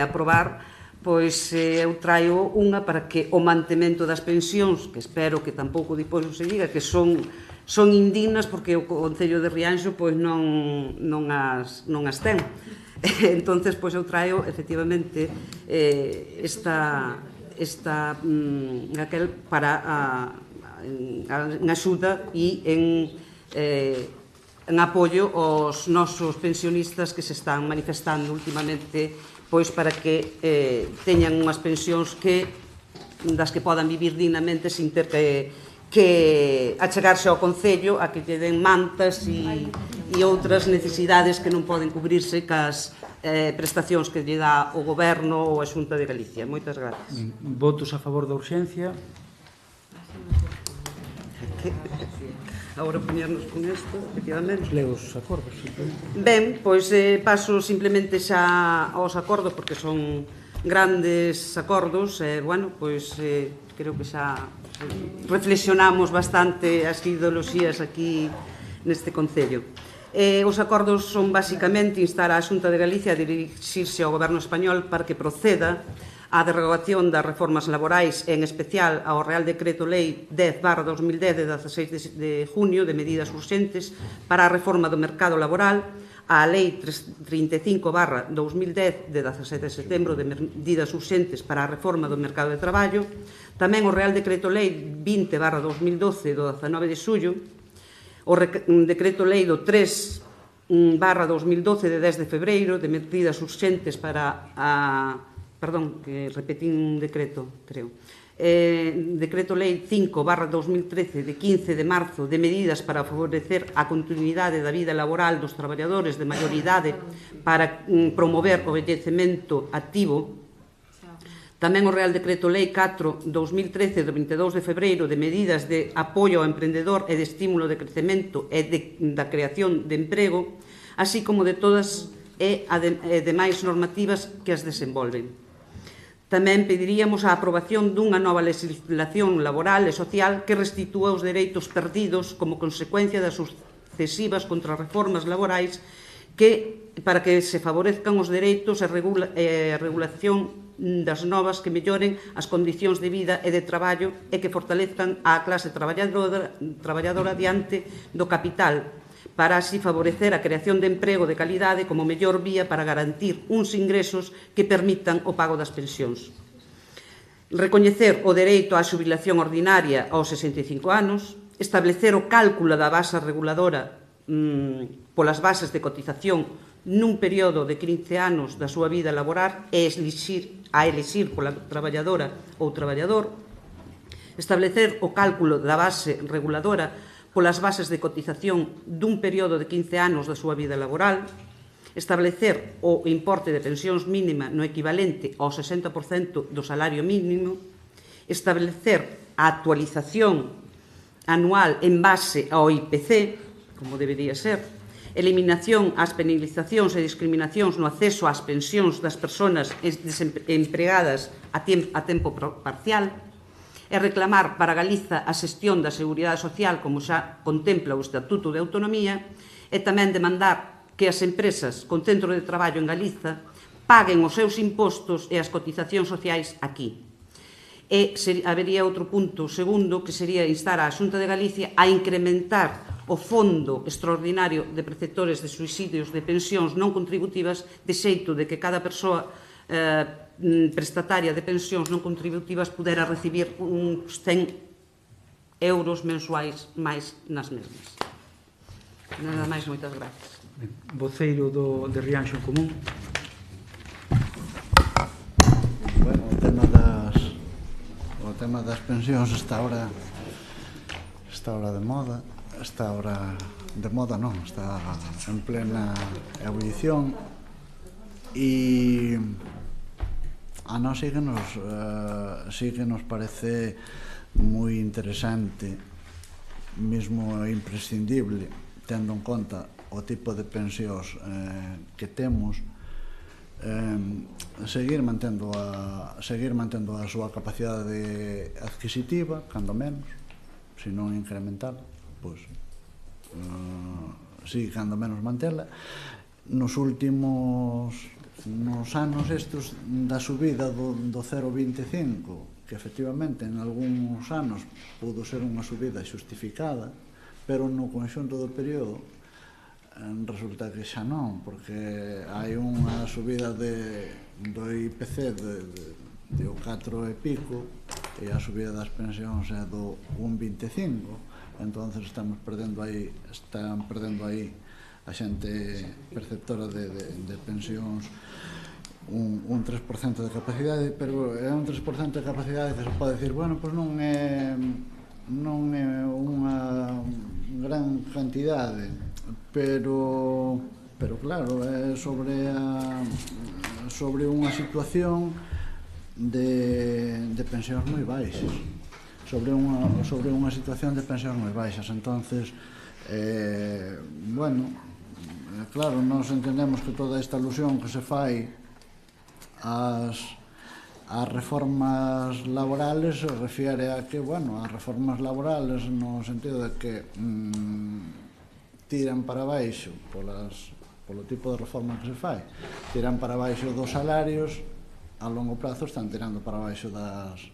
aprobar, pois eu traio unha para que o mantemento das pensións, que espero que tampouco depois se diga que son indignas, porque o Concello de Rianxo pois non as ten. Entonces, pois eu traio efectivamente esta aquel para en axuda e en apoio aos nosos pensionistas que se están manifestando últimamente, pois para que teñan unhas pensións das que podan vivir dignamente sin ter que achegarse ao Concello a que lle den mantas e outras necesidades que non poden cubrirse cas prestacións que lle dá o Goberno ou a Xunta de Galicia. Moitas gracias. Votos a favor da urxencia. Agora poñernos con isto, efectivamente. Leo os acordos. Ben, pois paso simplemente xa aos acordos, porque son grandes acordos, bueno, pois creo que xa reflexionamos bastante as ideoloxías aquí neste Concello. Os acordos son basicamente instar a Xunta de Galicia a dirixirse ao Goberno español para que proceda a derogación das reformas laborais, en especial ao Real Decreto Lei 10/2010 de 16 de junio de medidas urxentes para a reforma do mercado laboral, a Lei 35/2010 de 17 de setembro de medidas urxentes para a reforma do mercado de traballo, tamén o Real Decreto Lei 20/2012 do 19 de xullo, o Decreto Lei do 3 /2012 de 10 de febreiro de medidas urxentes para perdón, que repetín un decreto, creo. Decreto Lei 5/2013 de 15 de marzo de medidas para favorecer a continuidade da vida laboral dos traballadores de maior idade para promover o envellecemento activo. Tamén o Real Decreto Lei 4/2013 do 22 de febreiro de medidas de apoio ao emprendedor e de estímulo de crecemento e da creación de emprego, así como de todas e demais normativas que as desenvolven. Tamén pediríamos a aprobación dunha nova legislación laboral e social que restitúa os dereitos perdidos como consecuencia das sucesivas contrarreformas laborais para que se favorezcan os dereitos e a regulación das novas que melloren as condicións de vida e de traballo e que fortalezcan a clase traballadora diante do capital, para así favorecer a creación de emprego de calidade como mellor vía para garantir uns ingresos que permitan o pago das pensións. Recoñecer o dereito á xubilación ordinaria aos 65 anos, establecer o cálculo da base reguladora polas bases de cotización nun período de 15 anos da súa vida laboral e elixir pola traballadora ou traballador, establecer o cálculo da base reguladora polas bases de cotización dun período de 15 anos da súa vida laboral, establecer o importe de pensións mínima no equivalente ao 60% do salario mínimo, establecer a actualización anual en base ao IPC, como debería ser, eliminación ás penalizacións e discriminacións no acceso ás pensións das persoas empregadas a tempo parcial, e reclamar para Galiza a xestión da Seguridade Social como xa contempla o Estatuto de Autonomía e tamén demandar que as empresas con centro de traballo en Galiza paguen os seus impostos e as cotizacións sociais aquí. E habería outro punto segundo que sería instar a Xunta de Galicia a incrementar o Fondo Extraordinario de Preceptores de Subsidios de Pensións non contributivas de xeito de que cada persoa prestataria de pensións non contributivas pudera recibir uns 100 euros mensuais máis nas mesmas. Nada máis, moitas gracias. Voceiro de Rianxo en Común. Bueno, o tema das pensións está ahora de moda, está en plena ebullición e a nós sí que nos parece moi interesante, mesmo imprescindible, tendo en conta o tipo de pensións que temos, seguir mantendo a súa capacidade adquisitiva, cando menos, se non incrementar, pois si cando menos mantela. Nos anos estes da subida do 0,25, que efectivamente en algúns anos pudo ser unha subida xustificada, pero no conxunto do período resulta que xa non, porque hai unha subida do IPC de 4 e pico e a subida das pensións é do 1,25, entonces están perdendo aí a xente perceptora de pensións un 3% de capacidade, pero é un 3% de capacidade que se pode decir, bueno, pois non é unha gran cantidade, pero claro, é sobre unha situación de pensións moi baixas, sobre unha situación de pensións moi baixas. Entonces, bueno, claro, nós entendemos que toda esta alusión que se fai ás reformas laborales se refiere a que, bueno, as reformas laborales no sentido de que tiran para baixo polo tipo de reforma que se fai, tiran para baixo dos salarios, a longo prazo están tirando para baixo das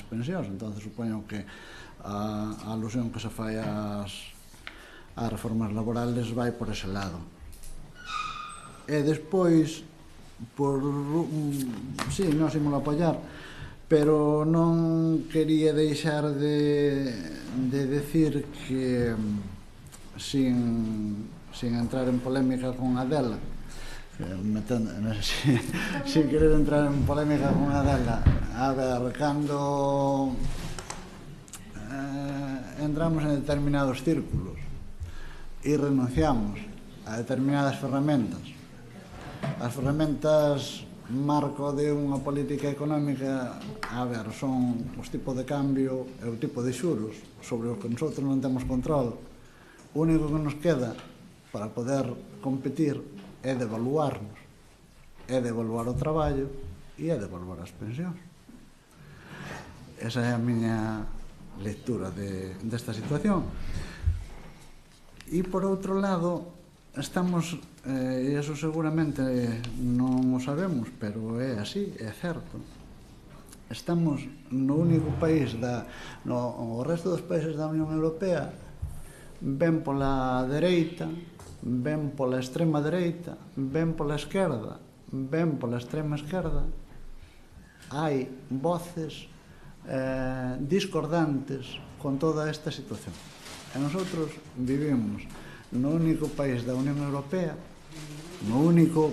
pensións. Entonces supoño que a alusión que se fai ás reformas laborales vai por ese lado. E despois, sí, nós ímolo apoiar, pero non quería deixar de decir que sin sin entrar en polémica con Adela, sin querer entrar en polémica con Adela, a ver, cando entramos en determinados círculos e renunciamos a determinadas ferramentas, as ferramentas marco de unha política económica, a ver, son os tipos de cambio e o tipo de xuros sobre os que nosotros non temos control. O único que nos queda para poder competir é devaluarnos, é devaluar o traballo e é devaluar as pensións. Esa é a miña lectura desta situación. E por outro lado, estamos, e iso seguramente non o sabemos, pero é así, é certo, estamos no único país o resto dos países da Unión Europea ven pola dereita, ven pola extrema dereita, ven pola esquerda, ven pola extrema esquerda, hai voces discordantes con toda esta situación. E nosotros vivimos no único país da Unión Europea, no único,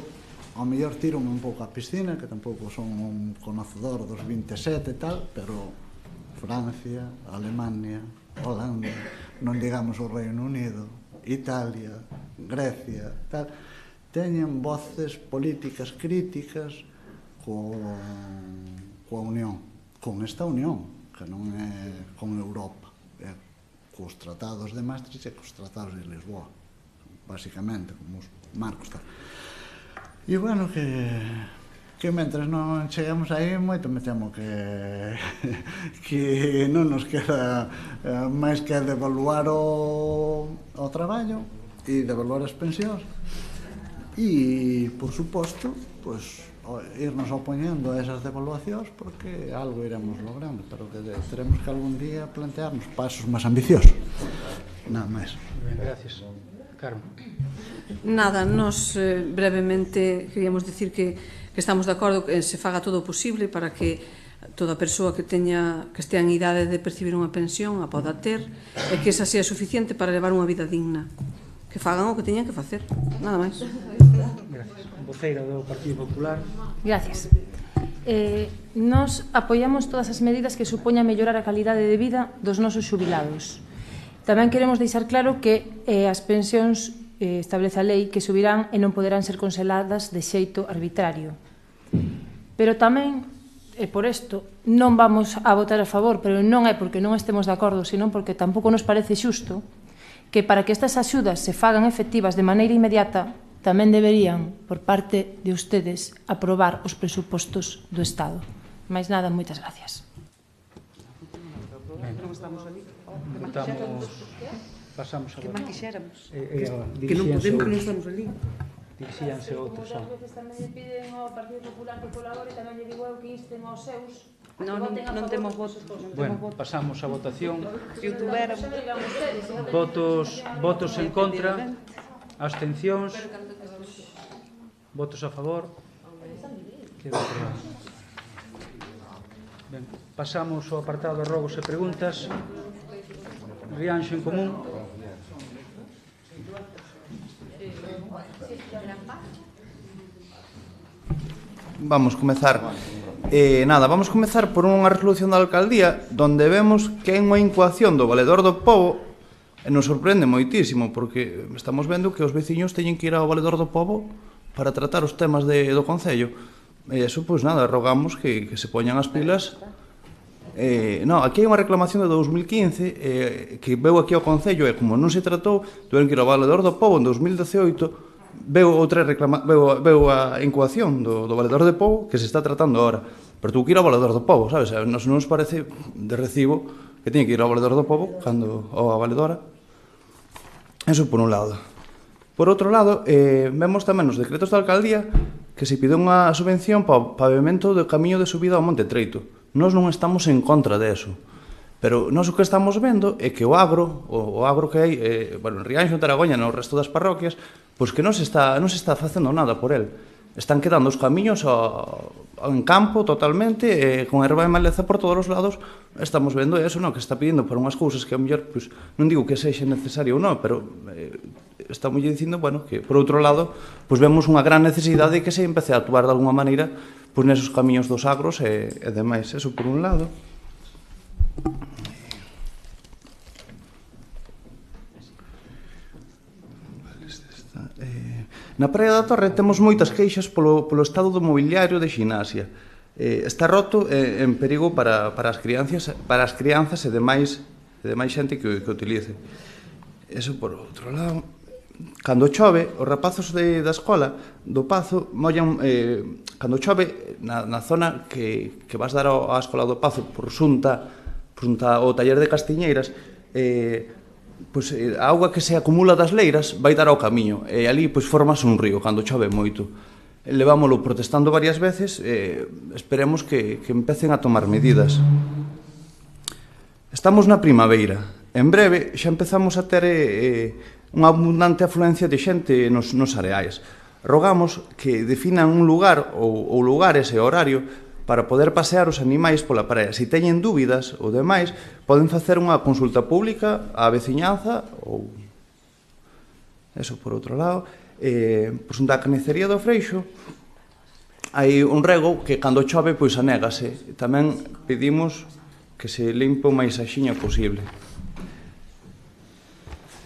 ao mellor tiro un pouco a piscina, que tampouco son un conocedor dos 27 e tal, pero Francia, Alemania, Holanda, non digamos o Reino Unido, Italia, Grecia, tal, teñen voces políticas críticas coa Unión, con esta Unión, que non é con Europa, é cos tratados de Maastricht e cos tratados de Lisboa, basicamente, como os marcos tal. E, bueno, que mentres non chegamos aí, moito me temo que non nos queda máis que devaluar o traballo e devaluar as pensións e, por suposto, pois, irnos opoñendo a esas devaluacións, porque algo iremos logrando, pero que teremos que algún día plantearnos pasos máis ambiciosos. Nada máis. Gracias. Carmen. Nada, nos brevemente queríamos dicir que estamos de acordo que se faga todo o posible para que toda persoa que estea en idade de percibir unha pensión a poda ter e que esa sea suficiente para levar unha vida digna. Que fagan o que teñan que facer, nada máis. Gracias. Voceira do Partido Popular. Gracias. Nos apoiamos todas as medidas que supoñan mellorar a calidade de vida dos nosos xubilados. Tamén queremos deixar claro que as pensións establece a lei que subirán e non poderán ser congeladas de xeito arbitrario. Pero tamén, e por isto, non vamos a votar a favor, pero non é porque non estemos de acordo, senón porque tampouco nos parece xusto que para que estas axudas se fagan efectivas de maneira inmediata tamén deberían, por parte de ustedes, aprobar os presupostos do Estado. Mais nada, moitas gracias. Pasamos a... Que máis quixéramos. Que non podemos, que non estamos ali. Dirixíanse outros. Moitas veces tamén lle piden ao Partido Popular que colabore, tamén lle digo eu que insten aos seus. Non temos voto. Bueno, pasamos a votación. Se o tuveramos. Votos en contra. Abstencións. Votos a favor. Queda aprobado. Ben, pasamos ao apartado de rogos e preguntas. Rianxo en común. Vamos comezar. Vamos comezar por unha resolución da alcaldía donde vemos que hai unha incoación do Valedor do Pobo e nos sorprende moitísimo porque estamos vendo que os veciños teñen que ir ao Valedor do Pobo para tratar os temas do Concello. E iso, pois nada, rogamos que se poñan as pilas. Aquí hai unha reclamación de 2015 que veu aquí ao Concello e como non se tratou, tuveron que ir ao Valedor do Pobo en 2018. Veu a incoación do Valedor do Pobo que se está tratando agora. Pero tú que ir ao Valedor do Pobo, sabes? Non nos parece de recibo que teña que ir ao Valedor do Pobo cando a valedora. Eso por un lado. Por outro lado, vemos tamén nos decretos da alcaldía que se pide unha subvención para o pavimento do camiño de subida ao Monte Treito. Nós non estamos en contra deso. Pero nós o que estamos vendo é que o agro que hai, en Rianxo, en Taragoña, no resto das parroquias, pois que non se está facendo nada por el. Están quedando os camiños en campo totalmente, con erva e maleza por todos os lados. Estamos vendo eso, que está pidindo por unhas cousas que a mellor, non digo que sexa necesario ou non, pero estamos dicindo, bueno, que por outro lado, pois vemos unha gran necesidade de que se empece a actuar de alguma maneira pois nesos camiños dos agros e demais, eso por un lado. Na Praia da Torre temos moitas queixas polo estado do mobiliario de ximnasia. Está roto e en perigo para as crianzas e demais xente que o utilice. Eso por outro lado. Cando chove, os rapazos da escola do Pazo mollan... Cando chove, na zona que vas dar á escola do Pazo por xunta ao taller de Castiñeiras, pois a auga que se acumula das leiras vai dar ao camiño e ali pois formas un río cando chove moito. Levámolo protestando varias veces e esperemos que empecen a tomar medidas. Estamos na primavera. En breve xa empezamos a ter unha abundante afluencia de xente nos areais. Rogamos que definan un lugar ou lugares e horario para poder pasear os animais pola praia. Se teñen dúbidas ou demais, poden facer unha consulta pública á veciñanza ou... Eso por outro lado. Por xunto á carnicería do Freixo, hai un rego que cando chove pois anégase. Tamén pedimos que se limpe o máis axiña posible.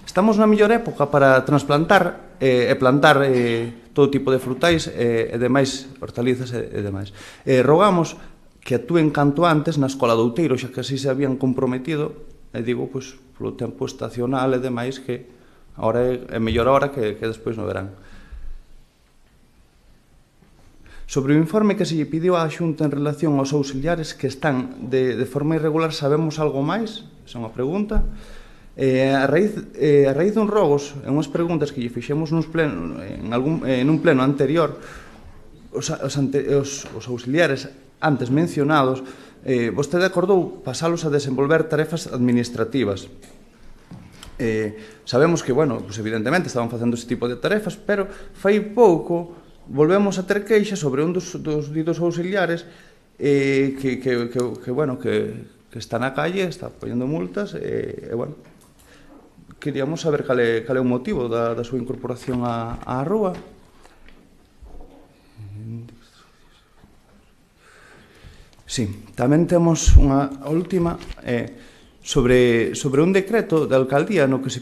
Estamos na mellor época para transplantar e plantar todo tipo de frutais e demais hortalizas e demais. Rogamos que actúen canto antes na Escola do Outeiro, xa que así se habían comprometido, e digo, pois, polo tempo estacional e demais, que agora é mellor hora que despois no verán. Sobre o informe que se lle pidiu á Xunta en relación aos auxiliares que están de forma irregular, sabemos algo máis? Esa é unha pregunta. A raíz dun rogos, en unhas preguntas que lle fixemos en un pleno anterior, os auxiliares antes mencionados, vostede acordou pasalos a desenvolver tarefas administrativas. Sabemos que, bueno, pues evidentemente estaban facendo ese tipo de tarefas, pero fai pouco volvemos a ter queixas sobre un dos ditos auxiliares que está na calle, está poñendo multas e, bueno, queríamos saber cal é o motivo da súa incorporación á rúa. Sí, tamén temos unha última sobre un decreto da alcaldía no que se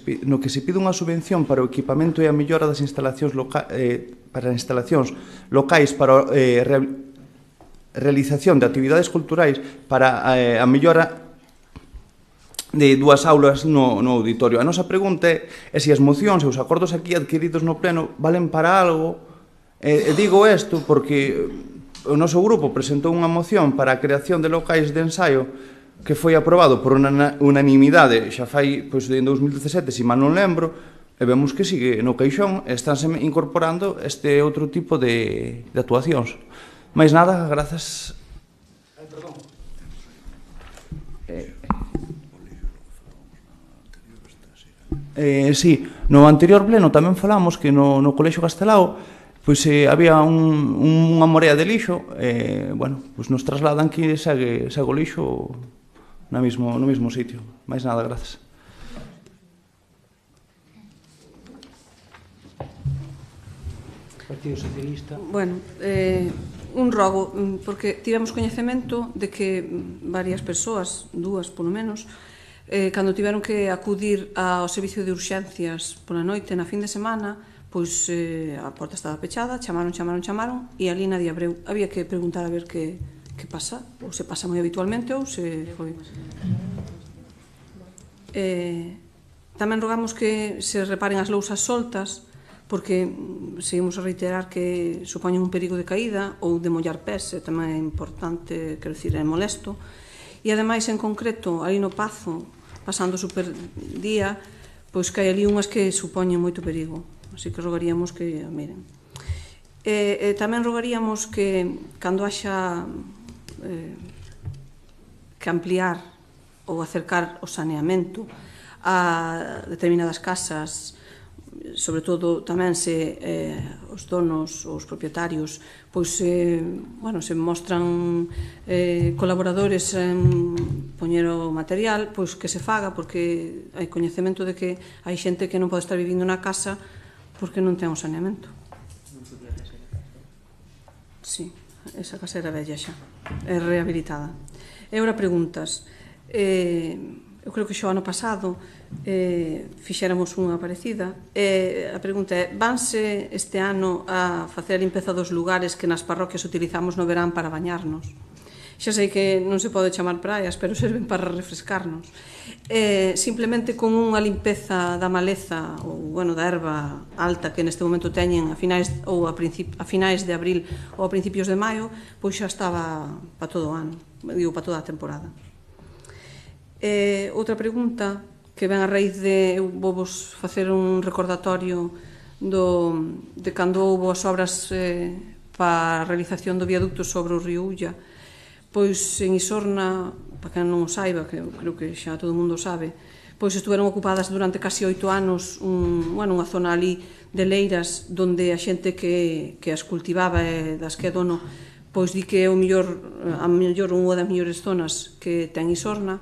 pide unha subvención para o equipamento e a mellora das instalacións locais para a realización de actividades culturais para a mellora de 2 aulas no auditorio. A nosa pregunta é se as mocións e os acordos aquí adquiridos no pleno valen para algo. Digo isto porque o noso grupo presentou unha moción para a creación de locais de ensaio que foi aprobado por unanimidade xa fai en 2017, se mal non lembro, e vemos que sigue no caixón e estánse incorporando este outro tipo de actuacións. Mais nada, grazas. Sí, no anterior pleno tamén falamos que no Colexio Castelao pois había unha morea de lixo bueno, pois nos trasladan que segue o lixo no mesmo sitio. Mais nada, grazas. Partido Socialista. Bueno, un rogo, porque tivemos coñecemento de que varias persoas, 2 polo menos, cando tiveron que acudir ao servicio de urxencias pola noite na fin de semana, pois a porta estaba pechada, chamaron e ali nadie abriu. Había que preguntar a ver que pasa, ou se pasa moi habitualmente ou se foi. Tamén rogamos que se reparen as lousas soltas, porque seguimos a reiterar que supoñen un perigo de caída ou de mollar pés, tamén é importante, quero dicir, é molesto. E ademais, en concreto, ali no Pazo, pasando super día, pois que hai ali unhas que supoñen moito perigo. Así que rogaríamos que miren. Tamén rogaríamos que cando haxa que ampliar ou acercar o saneamento a determinadas casas, sobre todo tamén se os donos, os propietarios, pois bueno, se mostran colaboradores en poñer o material, pois que se faga, porque hai coñecemento de que hai xente que non pode estar vivindo na casa porque non ten o saneamento. Sí, esa casa era vella xa, é rehabilitada. E ora preguntas. Eu creo que xa o ano pasado fixéramos unha parecida. A pregunta é, vanse este ano a facer a limpeza dos lugares que nas parroquias utilizamos no verán para bañarnos? Xa sei que non se pode chamar praias, pero serven para refrescarnos. Simplemente con unha limpeza da maleza ou, bueno, da erva alta que neste momento teñen a finais de abril ou a principios de maio, pois xa estaba para todo o ano, digo, para toda a temporada. Outra pregunta que ven a raíz de, eu vou vos facer un recordatorio de cando houve as obras para a realización do viaducto sobre o río Ulla. Pois en Isorna, para quen non o saiba, que eu creo que xa todo o mundo sabe, pois estuveron ocupadas durante casi 8 anos unha zona ali de leiras onde a xente que as cultivaba e das que é dono, pois di que é a mellor unha das mellores zonas que ten Isorna.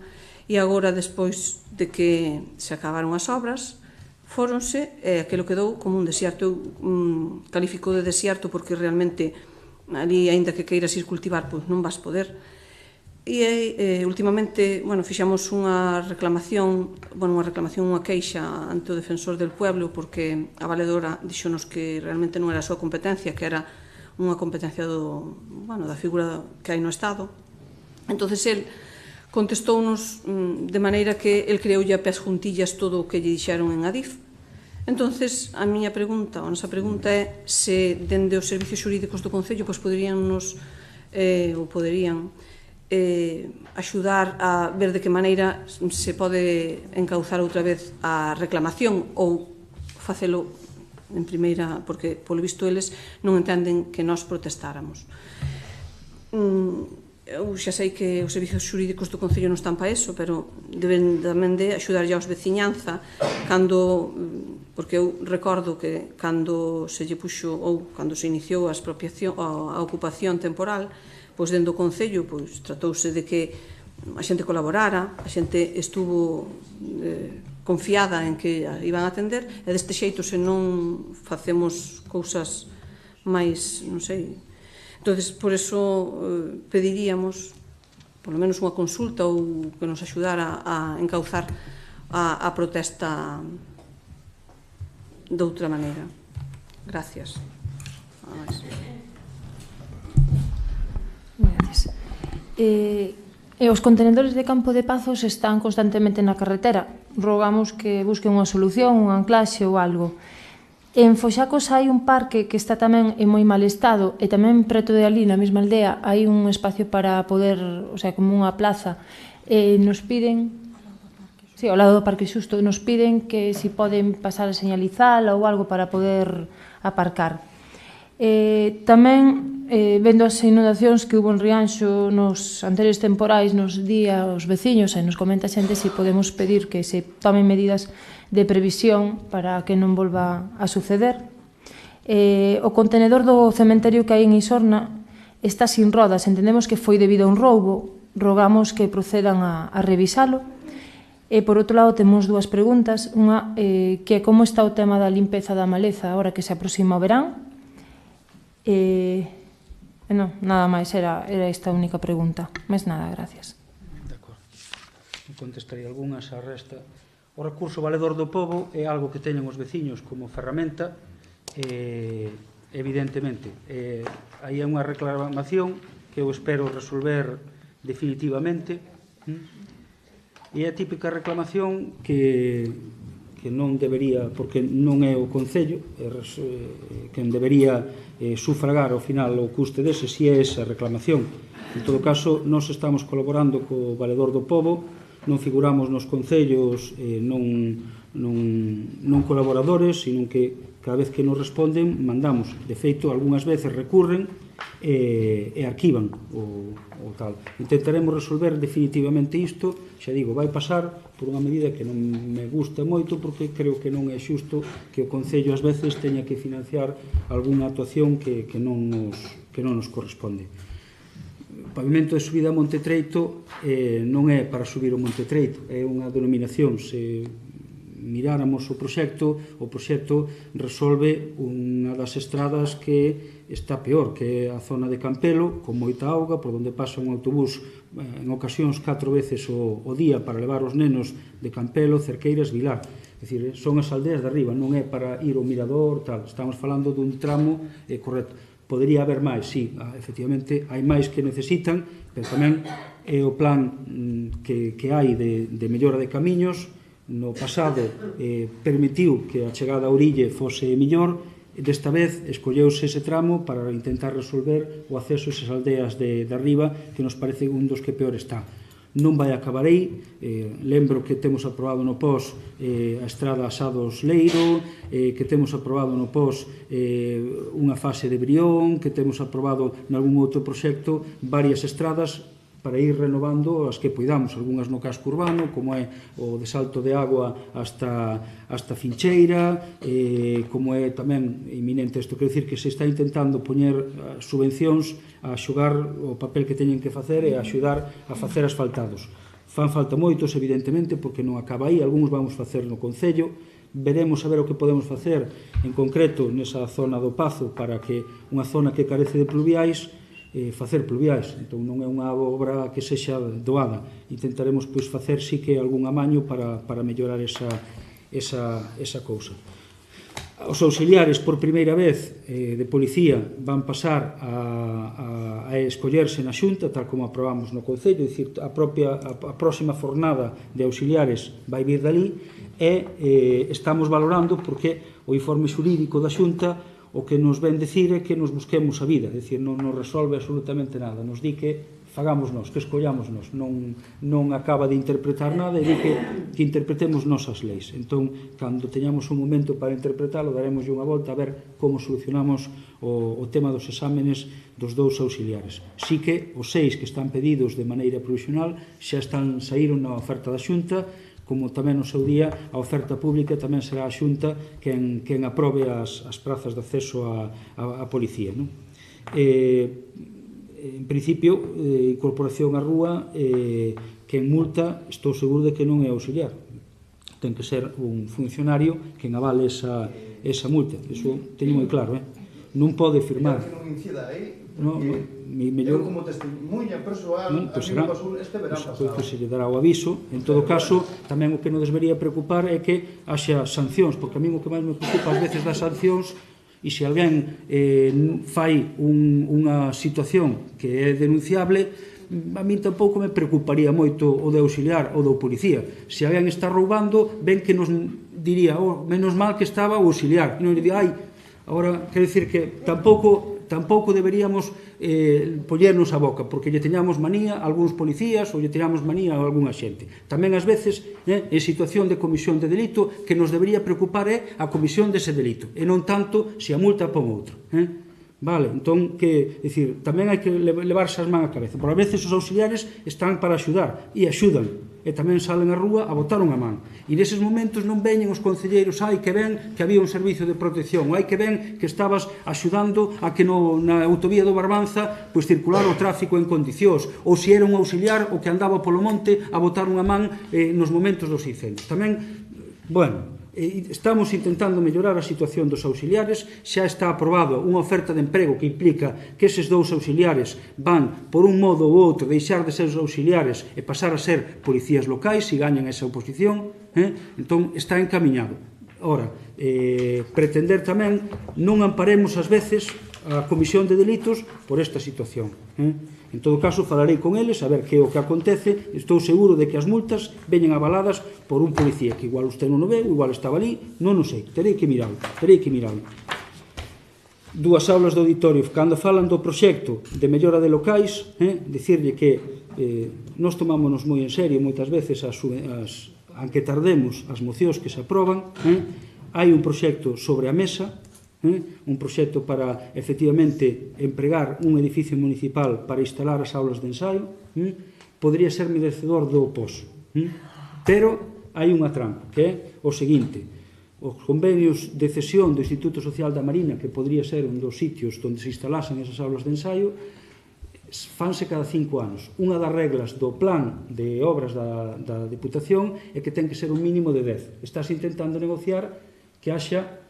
E agora, despois de que se acabaron as obras, fóronse, e aquilo quedou como un desierto. Eu califico de desierto porque realmente ali, aínda que queiras ir cultivar, pois non vas poder. E últimamente, bueno, fixamos unha reclamación, unha queixa ante o defensor del pueblo, porque a valedora dixonos que realmente non era a súa competencia, que era unha competencia da figura que hai no Estado. Entonces, el contestounos de maneira que el creoulle a pés juntillas todo o que lle dixeron en Adif. Entonces, a nosa pregunta é se dende os servicios xurídicos do Concello poderían axudar a ver de que maneira se pode encauzar outra vez a reclamación ou facelo en primeira, porque polo visto eles non entenden que nós protestáramos. Eu xa sei que os servicios xurídicos do Concello non están para eso, pero deben tamén de axudarlle aos veciñanza, porque eu recordo que cando se lle puxo ou cando se iniciou a ocupación temporal, pois dentro do Concello tratouse de que a xente colaborara, a xente estuvo confiada en que a iban a atender, e deste xeito se non facemos cousas máis, non sei. Entonces, por eso pediríamos polo menos unha consulta ou que nos axudara a encauzar a protesta de outra maneira. Gracias. Gracias. Os contenedores de Campo de Pazos están constantemente na carretera. Rogamos que busquen unha solución, un anclaxe ou algo. En Foxacos hai un parque que está tamén en moi mal estado e tamén preto de ali, na mesma aldea, hai un espacio para poder, o sea, como unha plaza. Nos piden, ao lado do parque xusto, nos piden que si poden pasar a señalizala ou algo para poder aparcar. Tamén, vendo as inundacións que hubo en Rianxo nos anteriores temporais, nos di aos veciños e nos comenta a xente se podemos pedir que se tomen medidas de previsión para que non volva a suceder. O contenedor do cementerio que hai en Isorna está sin rodas, entendemos que foi debido a un roubo, rogamos que procedan a revisalo. E, por outro lado, temos dúas preguntas, unha que é como está o tema da limpeza da maleza agora que se aproxima o verán. Non, nada máis, era esta única pregunta. Máis nada, gracias. De acordo. Contestarei algunhas, a resta. O recurso valedor do pobo é algo que teñen os veciños como ferramenta, evidentemente. Aí é unha reclamación que eu espero resolver definitivamente. E é a típica reclamación que non debería, porque non é o Concello quen debería sufragar ao final o custe dese, si é esa reclamación. En todo caso, nós estamos colaborando co valedor do pobo non figuramos nos concellos non colaboradores, sino que cada vez que nos responden mandamos. De feito, algunhas veces recurren e arquivan o tal. Intentaremos resolver definitivamente isto. Xa digo, vai pasar por unha medida que non me gusta moito, porque creo que non é xusto que o Concello ás veces teña que financiar algunha actuación que non nos corresponde. O pavimento de subida a Monte Treito non é para subir o Monte Treito, é unha denominación. Se miráramos o proxecto resolve unha das estradas que está peor, que é a zona de Campelo, con moita auga, por onde pasa un autobús en ocasións 4 veces o día para levar os nenos de Campelo, Cerqueiras, Vilar. É dicir, son as aldeas de arriba, non é para ir ao mirador, tal. Estamos falando dun tramo correcto. Podería haber máis, sí, efectivamente, hai máis que necesitan, pero tamén é o plan que hai de mellora de camiños. No pasado permitiu que a chegada a Orille fose mellor, desta vez escolleuse ese tramo para intentar resolver o acceso a esas aldeas de arriba, que nos parece un dos que peor está. Non vai acabar aí. Lembro que temos aprobado no POS a estrada Asados Leiro, que temos aprobado no POS unha fase de Brión, que temos aprobado nalgún outro proxecto varias estradas para ir renovando as que poidamos, algunhas no casco urbano, como é o de Salto de Agua hasta Fincheira, como é tamén inminente isto, quero dicir que se está intentando poñer subvencións a xogar o papel que teñen que facer e a axudar a facer asfaltados. Fan falta moitos, evidentemente, porque non acaba aí, algúns vamos facer no Concello, veremos a ver o que podemos facer en concreto nesa zona do Pazo, para que unha zona que carece de pluviais, facer pluviais. Entón non é unha obra que sexa doada. Intentaremos pois facer sí que algún amaño para mellorar esa cousa. Os auxiliares por primeira vez de policía van pasar a escollerse na Xunta, tal como aprobamos no Concello, dicir, a próxima fornada de auxiliares vai vir dali, e estamos valorando porque o informe xurídico da Xunta o que nos ven decir é que nos busquemos a vida, é dicir, non nos resolve absolutamente nada, nos di que fagamos nós, que escollamos nós, non acaba de interpretar nada e di que interpretemos nosas leis. Entón, cando teñamos un momento para interpretalo, daremos unha volta a ver como solucionamos o tema dos exámenes dos 2 auxiliares. Si que os 6 que están pedidos de maneira provisional xa saíron na oferta da Xunta, como tamén no seu día a oferta pública tamén será a Xunta quen aprobe as prazas de acceso á policía. En principio, incorporación á rúa, quen multa, estou seguro de que non é auxiliar. Ten que ser un funcionario quen avale esa multa. Iso teño moi claro. Non pode firmar. Que non incida aí, mellor como testemunha persoal, a mí me pasou este verán pasado. Pois se lle dará o aviso. En todo caso, tamén o que nos debería preocupar é que haxa sancións, porque a mí o que máis me preocupa ás veces das sancións, e se alguén fai unha situación que é denunciable, a mí tampouco me preocuparía moito o de auxiliar ou do policía. Se alguén está roubando, ben que nos diría, menos mal que estaba o auxiliar, e non lle diría, agora, quero dicir que tampouco deberíamos pollernos a boca, porque lle teñamos manía a algúns policías ou lle teñamos manía a algunha xente. Tamén ás veces, en situación de comisión de delito, que nos debería preocupar é a comisión dese delito, e non tanto se a multa pon outro. Vale, entón, tamén hai que levarse as man á cabeza. Por a veces os auxiliares están para axudar, e axudan, e tamén salen á rúa a botar unha man. E neses momentos non veñen os concelleiros, que ven que había un servicio de protección, que ven que estabas axudando a que na autovía do Barbanza pois circular o tráfico en condicións, ou se era un auxiliar o que andaba polo monte a botar unha man nos momentos dos incendios. Tamén, estamos intentando mellorar a situación dos auxiliares. Xa está aprobado unha oferta de emprego que implica que eses 2 auxiliares van, por un modo ou outro, deixar de ser os auxiliares e pasar a ser policías locais, se gañan esa oposición. Entón, está encamiñado. Ora, pretender tamén non amparemos ás veces a comisión de delitos por esta situación. En todo caso, falarei con eles a ver que é o que acontece. Estou seguro de que as multas veñen avaladas por un policía, que igual usted non o ve, igual estaba ali, non o sei, terei que miralo. dúas aulas de auditorio. Cando falan do proxecto de mellora de locais, dicirlle que nós tomámonos moi en serio moitas veces aunque tardemos as mocións que se aproban, hai un proxecto sobre a mesa, un proxecto para efectivamente empregar un edificio municipal para instalar as aulas de ensaio, podría ser merecedor do POS, pero hai unha trampa, que é o seguinte: os convenios de cesión do Instituto Social da Marina, que podría ser un dos sitios onde se instalasen esas aulas de ensaio, fanse cada 5 anos. Unha das reglas do plan de obras da Diputación é que ten que ser un mínimo de 10. Estás intentando negociar que haxa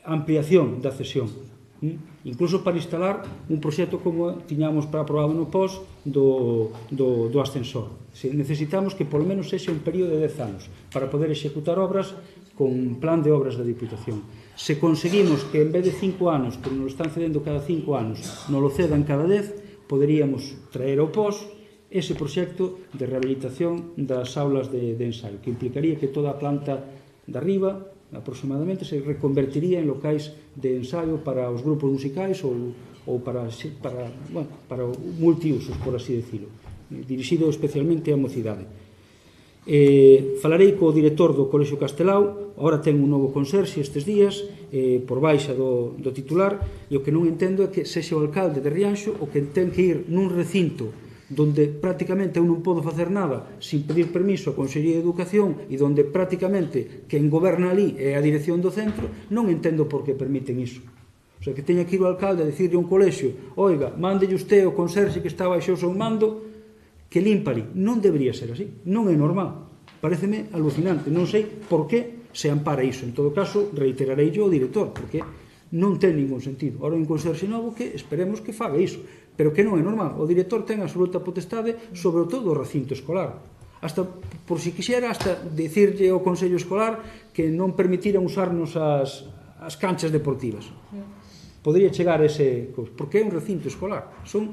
ampliación da cesión, incluso para instalar un proxecto como tiñamos para aprobado no POS do ascensor. Necesitamos que polo menos sexa un período de 10 anos para poder executar obras con un plan de obras da Diputación. Se conseguimos que en vez de 5 anos, que nos lo están cedendo cada 5 anos, nos lo cedan cada 10, poderíamos traer ao POS ese proxecto de rehabilitación das aulas de ensaio, que implicaría que toda a planta de arriba aproximadamente se reconvertiría en locais de ensaio para os grupos musicais ou para multiusos, por así decirlo, dirixido especialmente á mocidade. Falarei co director do Colexio Castelao. Agora ten un novo conserxe estes días, por baixa do titular, e o que non entendo é que sexa o alcalde de Rianxo o que ten que ir nun recinto donde prácticamente eu non podo facer nada sin pedir permiso á Consellería de Educación e donde prácticamente quen goberna ali é a dirección do centro. Non entendo por que permiten iso. O sea, que teña que ir o alcalde a dicirle a un colexio: oiga, mándelle usted o conserxe que está baixo o seu mando que limpa ali. Non debería ser así, non é normal. Pareceme alucinante, non sei por que se ampara iso. En todo caso, reiterarei yo ao director, porque non ten ningún sentido. Ahora un conserxe novo que esperemos que faga iso, pero que non é normal. O director ten absoluta potestade sobre todo o recinto escolar. Hasta, por si quixera, hasta dicirlle ao Consello Escolar que non permitiran usarnos as canchas deportivas. Podría chegar ese... porque é un recinto escolar. Son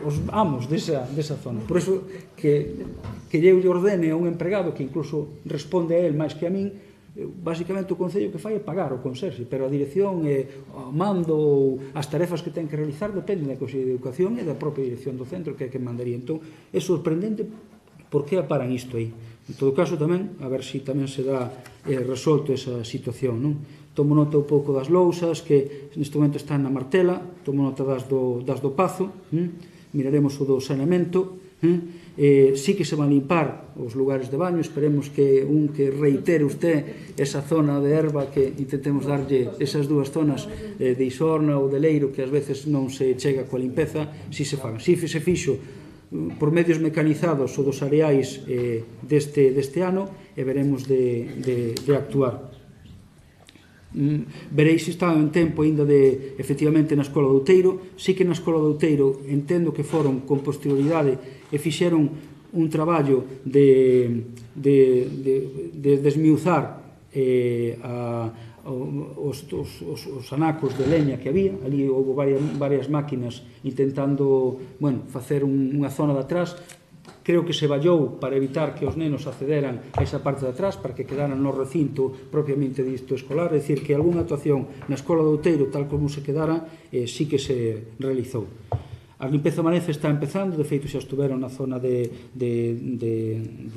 os amos desa zona. Por iso que eu lle ordene a un empregado que incluso responde a él máis que a min, basicamente o Concello que fai é pagar o conserxe, pero a dirección e o mando ou as tarefas que ten que realizar dependen da Consellería de Educación e da propia dirección do centro, que é que mandaría. Entón, é sorprendente por que aparan isto aí. En todo caso, tamén, a ver se tamén se dá resolto esa situación, non? Tomo nota un pouco das lousas que neste momento están na Martela, tomo nota das do Pazo, miraremos o do saneamento, sí que se van limpar os lugares de baño, esperemos que reitere usted esa zona de erva, que intentemos darlle esas dúas zonas de Isorna ou de Leiro, que ás veces non se chega coa limpeza, si se fagan. Si se fixo por medios mecanizados o dos areais deste ano, e veremos de actuar. Veréis se está en tempo ainda de, efectivamente, na Escola do Outeiro. Sí que na Escola do Outeiro entendo que foron con posterioridade e fixeron un traballo de desmiuzar os anacos de leña que había. Ali houve varias máquinas intentando facer unha zona de atrás. Creo que se vallou para evitar que os nenos accederan a esa parte de atrás, para que quedaran no recinto propiamente dito escolar. É dicir, que algunha actuación na Escola do Outeiro, tal como se quedara, sí que se realizou. A limpeza Manece está empezando, de feito xa estuveron na zona de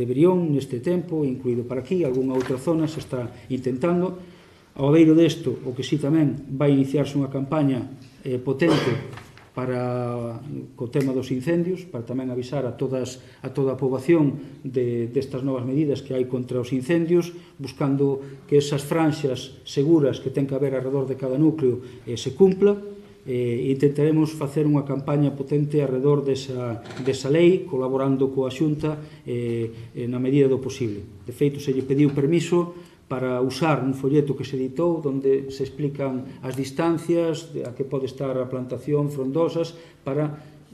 Brión neste tempo, incluído para aquí, algunha outra zona se está intentando. Ao beiro desto, o que sí tamén vai iniciarse unha campaña potente para co tema dos incendios, para tamén avisar a toda a poboación destas novas medidas que hai contra os incendios, buscando que esas franxas seguras que ten que haber alrededor de cada núcleo se cumpla. Intentaremos facer unha campaña potente alrededor desa lei, colaborando coa Xunta na medida do posible. De feito, se lle pediu permiso para usar un folleto que se editou onde se explican as distancias a que pode estar a plantación frondosas.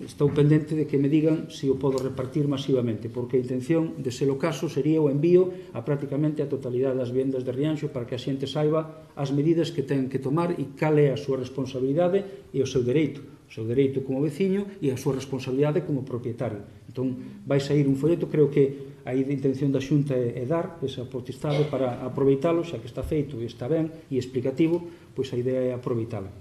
Estou pendente de que me digan se o podo repartir masivamente, porque a intención de ser o caso sería o envío a prácticamente a totalidade das vivendas de Rianxo, para que a xente saiba as medidas que ten que tomar e cal é a súa responsabilidade e o seu dereito como veciño e a súa responsabilidade como propietario. Entón, vai sair un folleto. Creo que a intención da Xunta é dar esa potestade para aproveitalo, xa que está feito e está ben e explicativo, pois a idea é aproveitalo.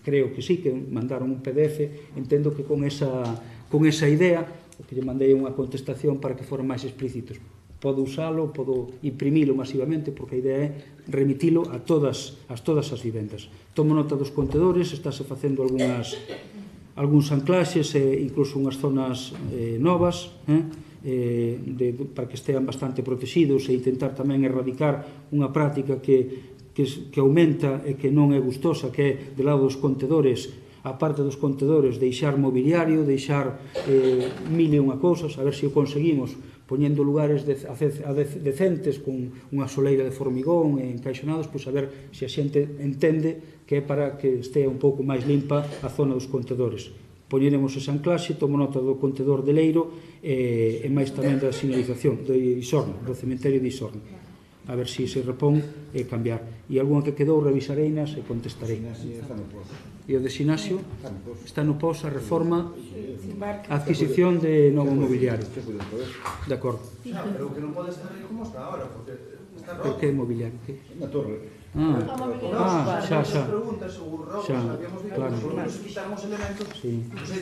creo que sí, que mandaron un PDF, entendo que con esa idea, o que lle mandei unha contestación para que foran máis explícitos. Podo usalo, podo imprimilo masivamente, porque a idea é remitilo a todas as vivendas. Tomo nota dos contedores, estáse facendo algúns anclaxes e incluso unhas zonas novas, para que estean bastante protegidos e intentar tamén erradicar unha práctica que aumenta e que non é gustosa, que é de lado dos contedores, a parte dos contedores, deixar mobiliario, deixar mil e unha cousas, a ver se o conseguimos poñendo lugares decentes con unha soleira de formigón e encaixonados, pois a ver se a xente entende que é para que estea un pouco máis limpa a zona dos contedores. Poñeremos esa anclaxe, tomo nota do contedor de Leiro e máis tamén da sinalización do Isorno, do cementerio de Isorno. A ver se se repón e cambiar. E algunha que quedou revisareinas e contestarei. E o de Sinasio está no pos a reforma, a adquisición de novo mobiliario. De acordo. Pero que non pode estar aí como está ahora, porque está roto. Por que mobiliario? Na torre. Xa. Claro.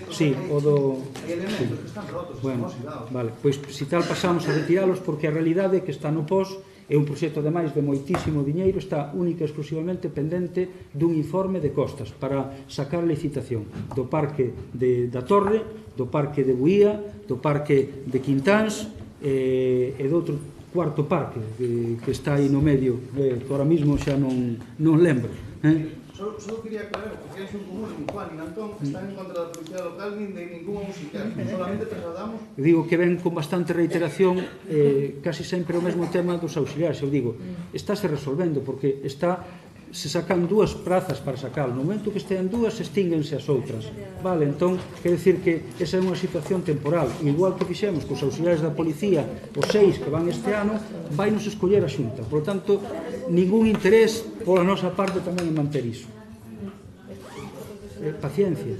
Sí, o do... Hai elementos que están rotos, bueno, vale, pois se tal pasamos a retiralos, porque a realidade é que está no pos, é un proxecto ademais de moitísimo diñeiro, está única e exclusivamente pendente dun informe de costas para sacar a licitación do parque da Torre, do parque de Buía, do parque de Quintáns e do outro cuarto parque que está aí no medio, que ahora mismo xa non lembro. Só quería aclarar, porque hai un común en Juan e Antón que están en contra da policía local nin de ningún musical, solamente trasladamos. Digo que ven con bastante reiteración casi sempre o mesmo tema dos auxiliares. Eu digo, estáse resolvendo porque se sacan dúas prazas para sacalo. No momento que estean dúas, extínguense as outras. Vale, entón, quer decir que esa é unha situación temporal. Igual que fixemos cos auxiliares da policía, os 6 que van este ano, vai nos escoller a Xunta. Por lo tanto, ningún interés pola nosa parte tamén en manter iso. Paciencia.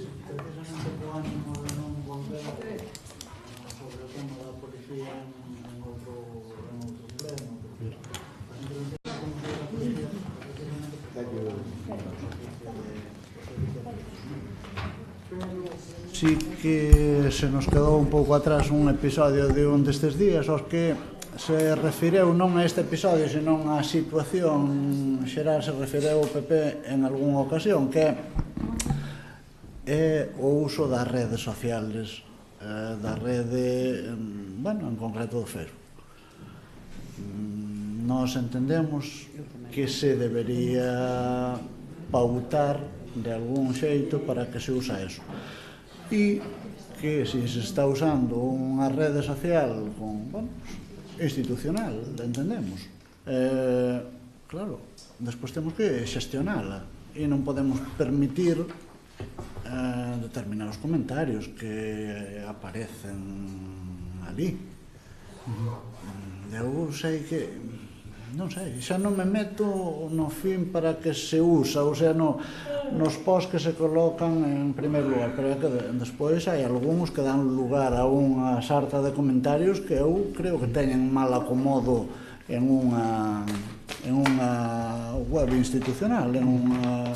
Sí que se nos quedou un pouco atrás un episodio de un destes días aos que se refireu non a este episodio, senón a situación xeral, se refireu o PP en algunha ocasión, que é o uso das redes sociales, da rede, bueno, en concreto do Facebook. Nós entendemos que se debería pautar de algún xeito para que se usa eso. E que se está usando unha rede social institucional, entendemos. Claro, despois temos que xestionala e non podemos permitir determinados comentarios que aparecen ali. Eu sei que non sei, xa non me meto no fin para que se usa, ou sea, nos posts que se colocan en primeiro lugar, pero é que despois hai algúns que dan lugar a unha sarta de comentarios que eu creo que teñen mal acomodo en unha web institucional, en unha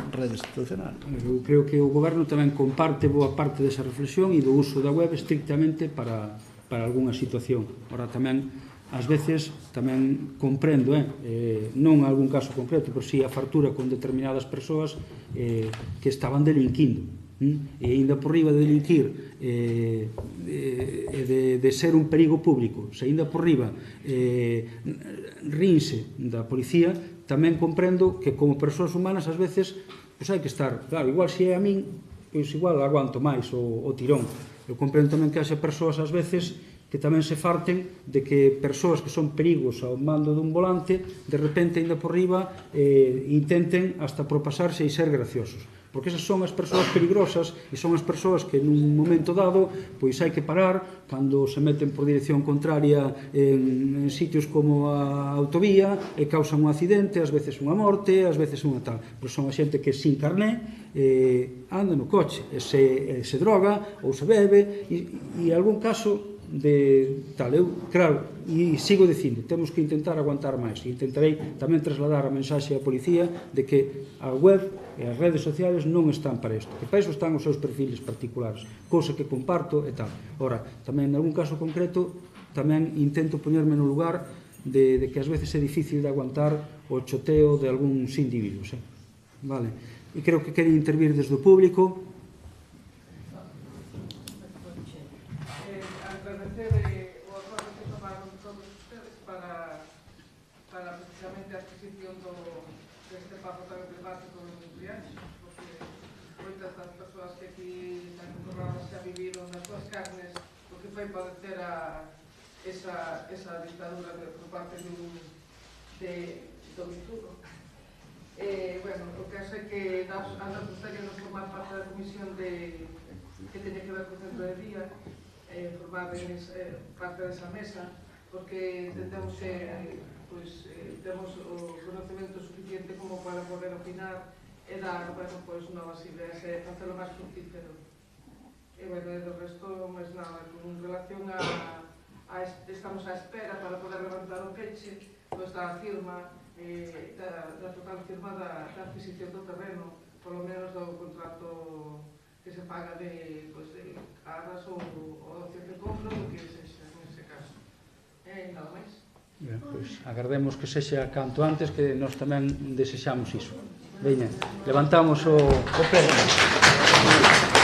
rede institucional. Eu creo que o goberno tamén comparte boa parte desa reflexión e do uso da web estrictamente para algunha situación. Ora tamén ás veces tamén comprendo, non algún caso concreto, pero si a fartura con determinadas persoas que estaban delinquindo. E ainda por riba de delinquir de ser un perigo público, se ainda por riba rinse da policía, tamén comprendo que como persoas humanas ás veces hai que estar, claro, igual se é a min, pois igual aguanto máis o tirón. Eu comprendo tamén que haxa persoas ás veces que tamén se farten de que persoas que son perigos ao mando dun volante de repente, ainda por riba, intenten hasta propasarse e ser graciosos. Porque esas son as persoas peligrosas e son as persoas que nun momento dado pois hai que parar cando se meten por dirección contraria en sitios como a autovía e causan un accidente, ás veces unha morte, ás veces unha tal. Pero son a xente que sin carné anda no coche, se droga ou se bebe e en algún caso de tal. Eu, claro, e sigo dicindo, temos que intentar aguantar máis. Intentarei tamén trasladar a mensaxe á policía de que a web e as redes sociales non están para isto, que para iso están os seus perfiles particulares, cousa que comparto e tal. Ora, tamén en algún caso concreto, tamén intento poñerme no lugar de que ás veces é difícil de aguantar o choteo de algúns individuos. Vale. E creo que queren intervir desde o público. Foi padecer esa dictadura por parte do Mituro. Bueno, o caso é que a nos gustaría non formar parte da comisión que teña que ver co centro de día, formar parte desa mesa, porque entendemos que temos o conocemento suficiente como para poder opinar e dar novas ideas e facelo máis fructífero. E, bueno, do resto, máis nada, con relación estamos á espera para poder levantar o peche, pois da firma, da total firma da adquisición do terreno, polo menos do contrato que se paga de arras ou opción de compra, o que sexa, nese caso. E nada máis. Pois agardemos que sexa canto antes, que nós tamén desexamos iso. Veña, levantamos o pleno.